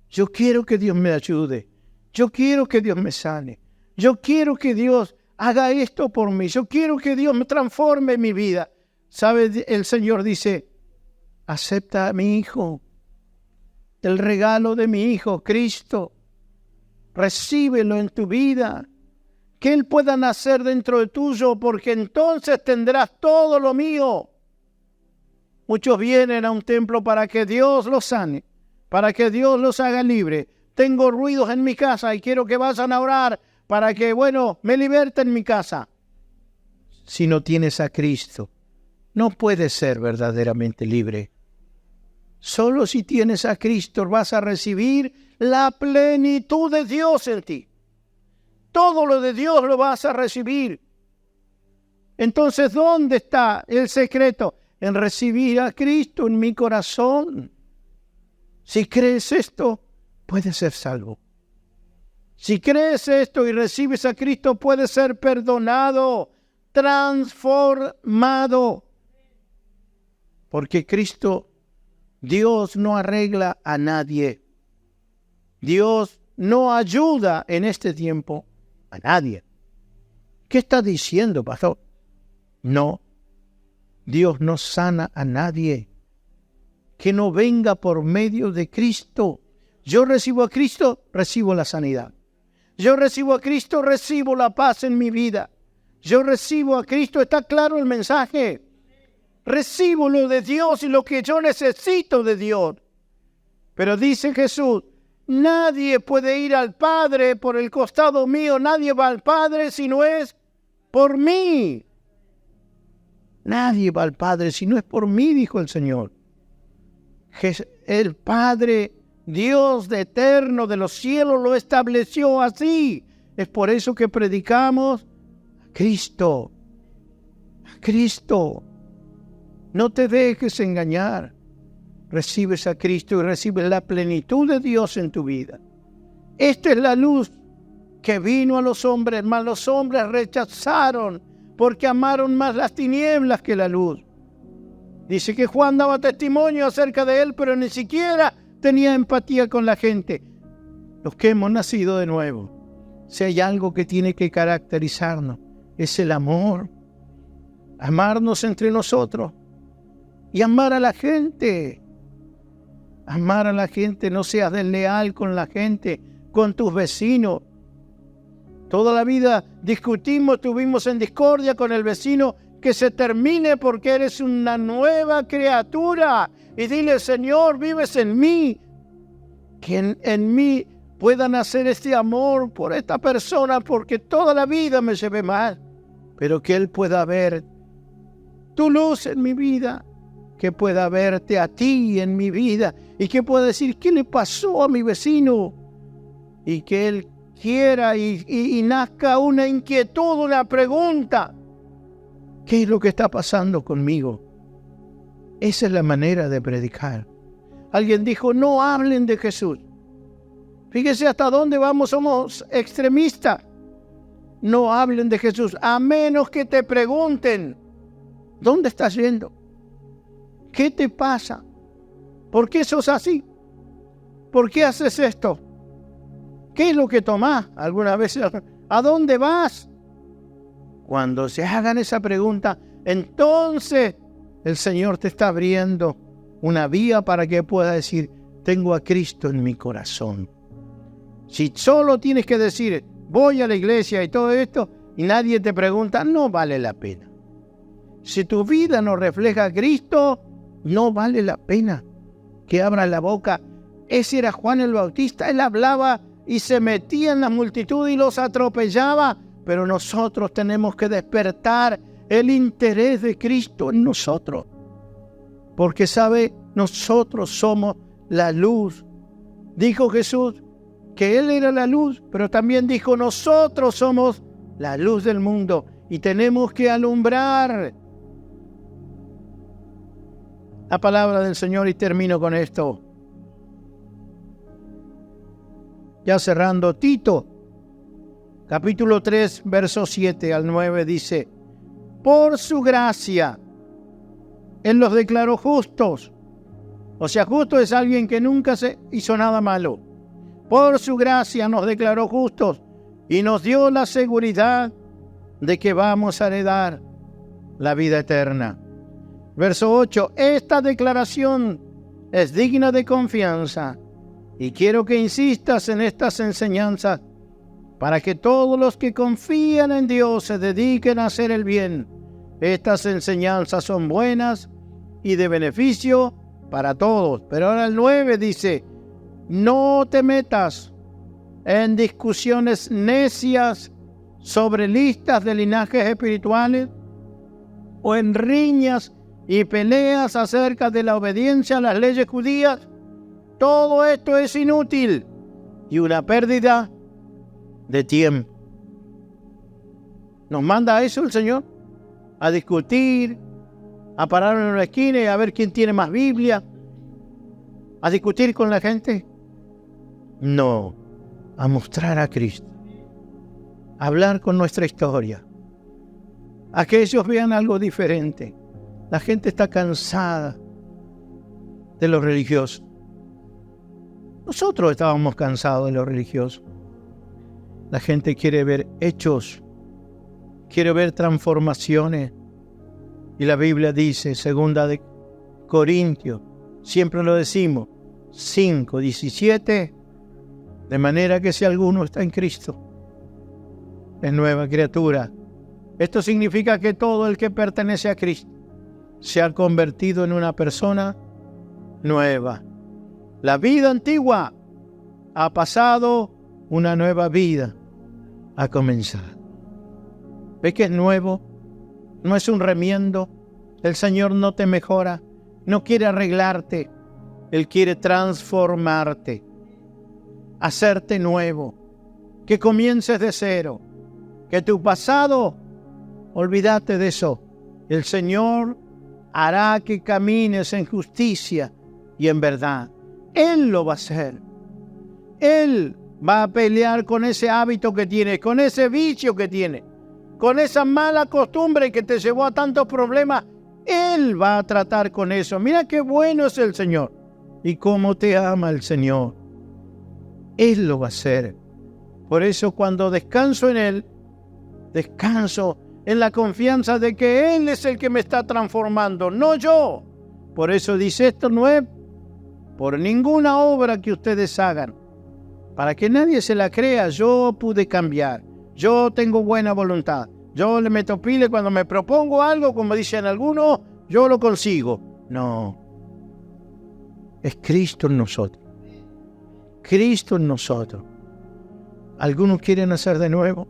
yo quiero que Dios me ayude. Yo quiero que Dios me sane. Yo quiero que Dios haga esto por mí. Yo quiero que Dios me transforme mi vida. ¿Sabe? El Señor dice, acepta a mi Hijo, el regalo de mi Hijo, Cristo. Recíbelo en tu vida. Que Él pueda nacer dentro de tuyo, porque entonces tendrás todo lo mío. Muchos vienen a un templo para que Dios los sane, para que Dios los haga libre. Tengo ruidos en mi casa y quiero que vayan a orar para que, me liberte en mi casa. Si no tienes a Cristo, no puedes ser verdaderamente libre. Solo si tienes a Cristo vas a recibir la plenitud de Dios en ti. Todo lo de Dios lo vas a recibir. Entonces, ¿dónde está el secreto? En recibir a Cristo en mi corazón. Si crees esto, puedes ser salvo. Si crees esto y recibes a Cristo, puedes ser perdonado, transformado. Porque Cristo, Dios no arregla a nadie. Dios no ayuda en este tiempo a nadie. ¿Qué está diciendo, pastor? No, Dios no sana a nadie que no venga por medio de Cristo. Yo recibo a Cristo, recibo la sanidad. Yo recibo a Cristo, recibo la paz en mi vida. Yo recibo a Cristo, está claro el mensaje. Recibo lo de Dios y lo que yo necesito de Dios. Pero dice Jesús, nadie puede ir al Padre por el costado mío, nadie va al Padre si no es por mí. Nadie va al Padre si no es por mí, dijo el Señor. El Padre, Dios de eterno de los cielos, lo estableció así. Es por eso que predicamos a Cristo. A Cristo. No te dejes engañar. Recibes a Cristo y recibes la plenitud de Dios en tu vida. Esta es la luz que vino a los hombres, mas los hombres rechazaron porque amaron más las tinieblas que la luz. Dice que Juan daba testimonio acerca de él, pero ni siquiera tenía empatía con la gente. Los que hemos nacido de nuevo, si hay algo que tiene que caracterizarnos, es el amor. Amarnos entre nosotros y amar a la gente. Amar a la gente, no seas desleal con la gente, con tus vecinos. Toda la vida discutimos, estuvimos en discordia con el vecino. Que se termine porque eres una nueva criatura. Y dile, Señor, vives en mí. Que en mí pueda nacer este amor por esta persona, porque toda la vida me llevé mal. Pero que Él pueda ver tu luz en mi vida. Que pueda verte a ti en mi vida. Y que pueda decir, ¿qué le pasó a mi vecino? Y que Él quiera y nazca una inquietud, una pregunta. ¿Qué es lo que está pasando conmigo? Esa es la manera de predicar. Alguien dijo, no hablen de Jesús. Fíjese hasta dónde vamos, somos extremistas. No hablen de Jesús, a menos que te pregunten, ¿dónde estás yendo? ¿Qué te pasa? ¿Por qué sos así? ¿Por qué haces esto? ¿Qué es lo que tomás? Algunas veces, ¿a dónde vas? Cuando se hagan esa pregunta, entonces el Señor te está abriendo una vía para que puedas decir, tengo a Cristo en mi corazón. Si solo tienes que decir, voy a la iglesia y todo esto, y nadie te pregunta, no vale la pena. Si tu vida no refleja a Cristo, no vale la pena que abras la boca. Ese era Juan el Bautista, él hablaba y se metía en la multitud y los atropellaba. Pero nosotros tenemos que despertar el interés de Cristo en nosotros. Porque, ¿sabe? Nosotros somos la luz. Dijo Jesús que Él era la luz, pero también dijo, nosotros somos la luz del mundo y tenemos que alumbrar la palabra del Señor. Y termino con esto. Ya cerrando, Tito. Capítulo 3, versos 7 al 9 dice, por su gracia, Él los declaró justos. O sea, justo es alguien que nunca se hizo nada malo. Por su gracia nos declaró justos y nos dio la seguridad de que vamos a heredar la vida eterna. Verso 8, esta declaración es digna de confianza y quiero que insistas en estas enseñanzas para que todos los que confían en Dios se dediquen a hacer el bien. Estas enseñanzas son buenas y de beneficio para todos. Pero ahora el 9 dice, no te metas en discusiones necias sobre listas de linajes espirituales o en riñas y peleas acerca de la obediencia a las leyes judías. Todo esto es inútil y una pérdida de tiempo. Nos manda a eso el Señor, a discutir, a parar en una esquina y a ver quién tiene más Biblia, a discutir con la gente. No, a mostrar a Cristo, a hablar con nuestra historia, a que ellos vean algo diferente. La gente está cansada de lo religioso. Nosotros estábamos cansados de lo religioso. La gente quiere ver hechos, quiere ver transformaciones. Y la Biblia dice, 2 de Corintios, siempre lo decimos, 5:17, de manera que si alguno está en Cristo, es nueva criatura. Esto significa que todo el que pertenece a Cristo se ha convertido en una persona nueva. La vida antigua ha pasado, una nueva vida ha comenzado. ¿Ves que es nuevo? No es un remiendo. El Señor no te mejora, no quiere arreglarte. Él quiere transformarte, hacerte nuevo, que comiences de cero, que tu pasado, olvídate de eso. El Señor hará que camines en justicia y en verdad. Él lo va a hacer. Él va a pelear con ese hábito que tienes, con ese vicio que tienes, con esa mala costumbre que te llevó a tantos problemas. Él va a tratar con eso. Mira qué bueno es el Señor y cómo te ama el Señor. Él lo va a hacer. Por eso cuando descanso en Él, descanso en la confianza de que Él es el que me está transformando, no yo. Por eso dice, esto no es por ninguna obra que ustedes hagan, para que nadie se la crea. Yo pude cambiar, yo tengo buena voluntad, yo le meto pile cuando me propongo algo, como dicen algunos, yo lo consigo. No, es Cristo en nosotros. Cristo en nosotros. ¿Algunos quieren nacer de nuevo?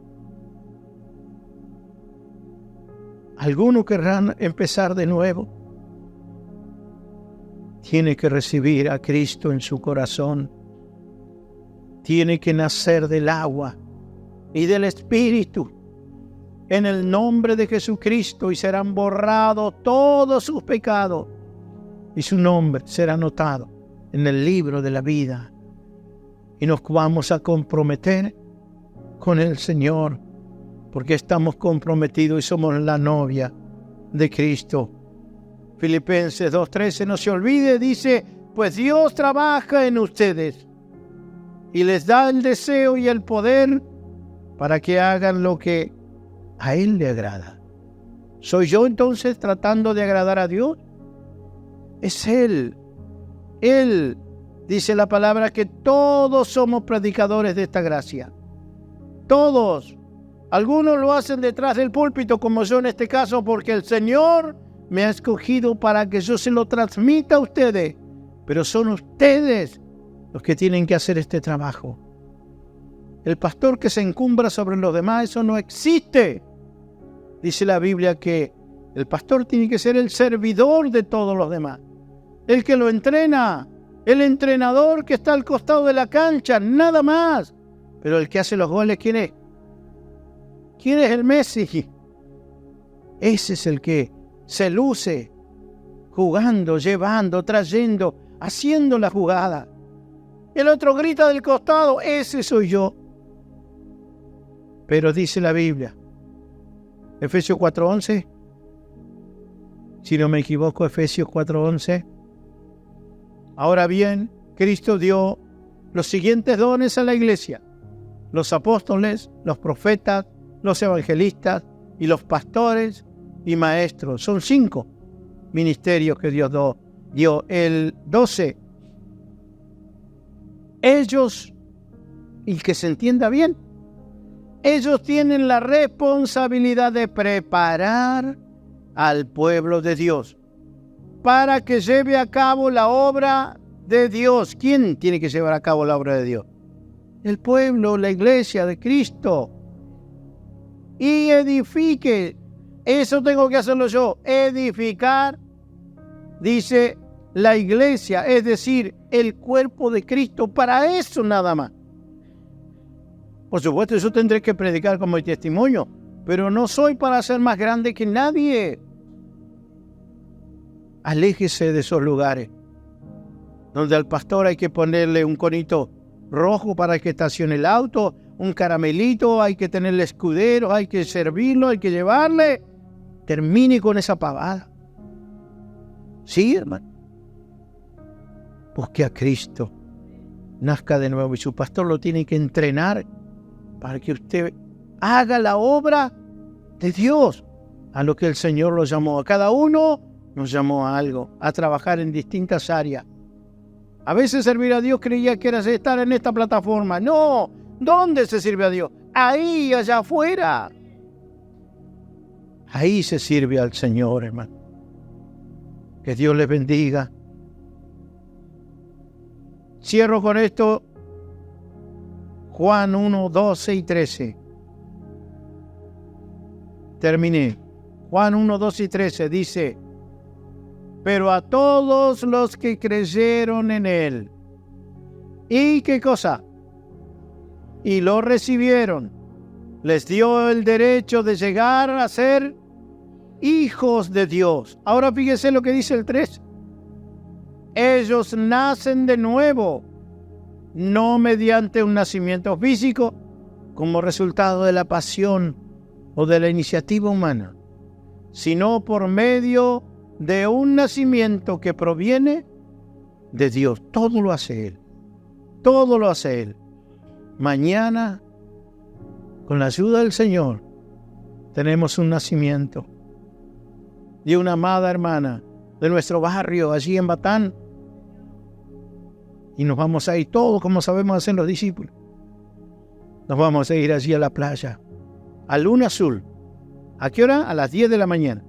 ¿Algunos querrán empezar de nuevo? Tiene que recibir a Cristo en su corazón. Tiene que nacer del agua y del Espíritu en el nombre de Jesucristo, y serán borrados todos sus pecados y su nombre será anotado en el libro de la vida. Y nos vamos a comprometer con el Señor, porque estamos comprometidos y somos la novia de Cristo. Filipenses 2:13, no se olvide, dice, pues Dios trabaja en ustedes y les da el deseo y el poder para que hagan lo que a Él le agrada. ¿Soy yo entonces tratando de agradar a Dios? Es Él. Él dice la palabra que todos somos predicadores de esta gracia. Todos. Algunos lo hacen detrás del púlpito, como yo en este caso, porque el Señor me ha escogido para que yo se lo transmita a ustedes. Pero son ustedes los que tienen que hacer este trabajo. El pastor que se encumbra sobre los demás, eso no existe. Dice la Biblia que el pastor tiene que ser el servidor de todos los demás. El que lo entrena, el entrenador que está al costado de la cancha, nada más. Pero el que hace los goles, ¿quién es? ¿Quién es el Messi? Ese es el que se luce jugando, llevando, trayendo, haciendo la jugada. El otro grita del costado, ese soy yo. Pero dice la Biblia, Efesios 4:11, si no me equivoco, Efesios 4:11. Ahora bien, Cristo dio los siguientes dones a la iglesia: los apóstoles, los profetas, los evangelistas y los pastores y maestros. Son 5 ministerios que Dios dio. El 12. Ellos, y que se entienda bien, ellos tienen la responsabilidad de preparar al pueblo de Dios para que lleve a cabo la obra de Dios. ¿Quién tiene que llevar a cabo la obra de Dios? El pueblo, la iglesia de Cristo. Y edifique. Eso tengo que hacerlo yo. Edificar, dice la iglesia, es decir, el cuerpo de Cristo. Para eso nada más. Por supuesto, eso tendré que predicar como testimonio, pero no soy para ser más grande que nadie. Aléjese de esos lugares donde al pastor hay que ponerle un conito rojo para que estacione el auto, un caramelito, hay que tenerle escuderos, hay que servirlo, hay que llevarle. Termine con esa pavada. Sí, hermano. Busque a Cristo, nazca de nuevo, y su pastor lo tiene que entrenar para que usted haga la obra de Dios, a lo que el Señor lo llamó. A cada uno nos llamó a algo, a trabajar en distintas áreas. A veces servir a Dios creía que era estar en esta plataforma. No, ¿dónde se sirve a Dios? Ahí, allá afuera. Ahí se sirve al Señor, hermano. Que Dios les bendiga. Cierro con esto. Juan 1, 12 y 13. Terminé. Juan 1, 12 y 13 dice: pero a todos los que creyeron en Él. ¿Y qué cosa? Y lo recibieron. Les dio el derecho de llegar a ser hijos de Dios. Ahora fíjese lo que dice el 3. Ellos nacen de nuevo, no mediante un nacimiento físico, como resultado de la pasión o de la iniciativa humana, sino por medio de un nacimiento que proviene de Dios. Todo lo hace Él. Todo lo hace Él. Mañana, con la ayuda del Señor, tenemos un nacimiento de una amada hermana de nuestro barrio, allí en Batán. Y nos vamos a ir todos, como sabemos hacer los discípulos. Nos vamos a ir allí a la playa, a Luna Azul. ¿A qué hora? A las 10 de la mañana.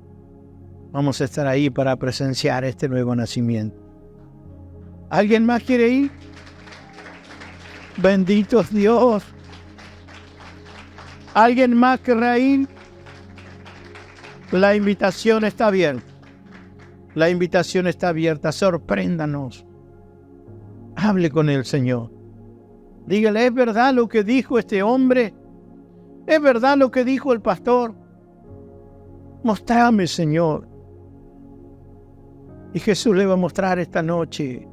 Vamos a estar ahí para presenciar este nuevo nacimiento. ¿Alguien más quiere ir? Bendito Dios. ¿Alguien más querrá ir? La invitación está abierta. La invitación está abierta. Sorpréndanos. Hable con el Señor. Dígale, ¿es verdad lo que dijo este hombre? ¿Es verdad lo que dijo el pastor? Mostrame, Señor. Y Jesús le va a mostrar esta noche.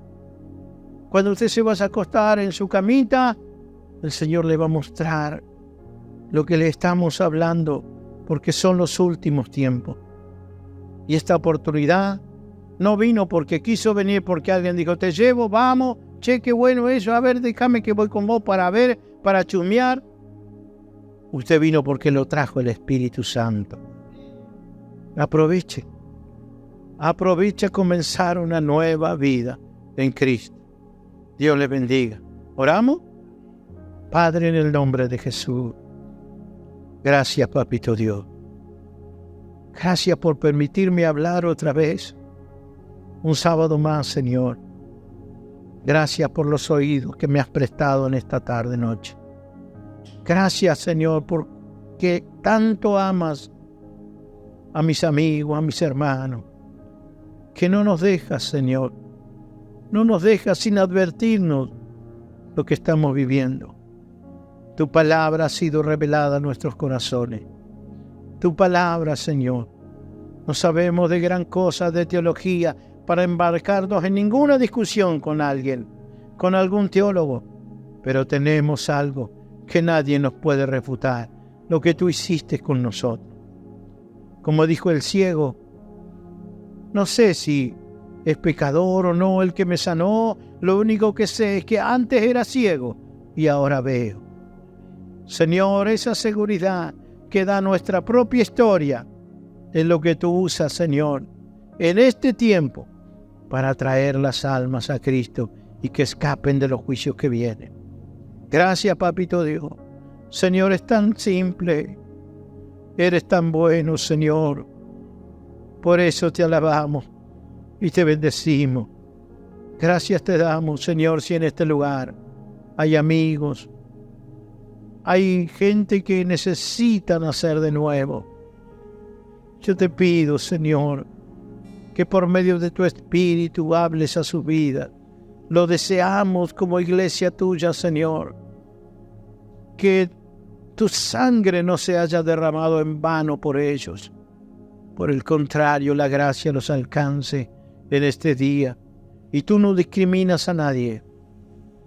Cuando usted se va a acostar en su camita, el Señor le va a mostrar lo que le estamos hablando, porque son los últimos tiempos. Y esta oportunidad no vino porque quiso venir, porque alguien dijo, te llevo, vamos, che, qué bueno eso, a ver, déjame que voy con vos para ver, para chusmear. Usted vino porque lo trajo el Espíritu Santo. Aproveche. Aproveche a comenzar una nueva vida en Cristo. Dios les bendiga. ¿Oramos? Padre, en el nombre de Jesús. Gracias, Papito Dios. Gracias por permitirme hablar otra vez. Un sábado más, Señor. Gracias por los oídos que me has prestado en esta tarde, noche. Gracias, Señor, porque tanto amas a mis amigos, a mis hermanos, que no nos dejas, Señor. No nos dejas sin advertirnos lo que estamos viviendo. Tu palabra ha sido revelada a nuestros corazones. Tu palabra, Señor. No sabemos de gran cosa de teología para embarcarnos en ninguna discusión con alguien, con algún teólogo, pero tenemos algo que nadie nos puede refutar, lo que tú hiciste con nosotros. Como dijo el ciego, no sé si es pecador o no el que me sanó, lo único que sé es que antes era ciego y ahora veo. Señor, esa seguridad que da nuestra propia historia es lo que tú usas, Señor, en este tiempo para traer las almas a Cristo y que escapen de los juicios que vienen. Gracias, Papito Dios. Señor, es tan simple. Eres tan bueno, Señor. Por eso te alabamos y te bendecimos. Gracias te damos, Señor, si en este lugar hay amigos, hay gente que necesita nacer de nuevo. Yo te pido, Señor, que por medio de tu Espíritu hables a su vida. Lo deseamos como iglesia tuya, Señor. Que tu sangre no se haya derramado en vano por ellos. Por el contrario, la gracia los alcance en este día. Y tú no discriminas a nadie.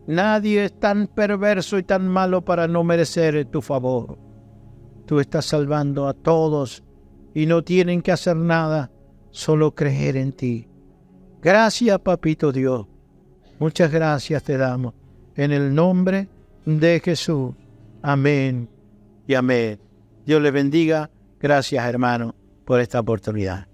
Nadie es tan perverso y tan malo para no merecer tu favor. Tú estás salvando a todos y no tienen que hacer nada, solo creer en ti. Gracias, Papito Dios. Muchas gracias te damos. En el nombre de Jesús. Amén y amén. Dios les bendiga. Gracias, hermano, por esta oportunidad.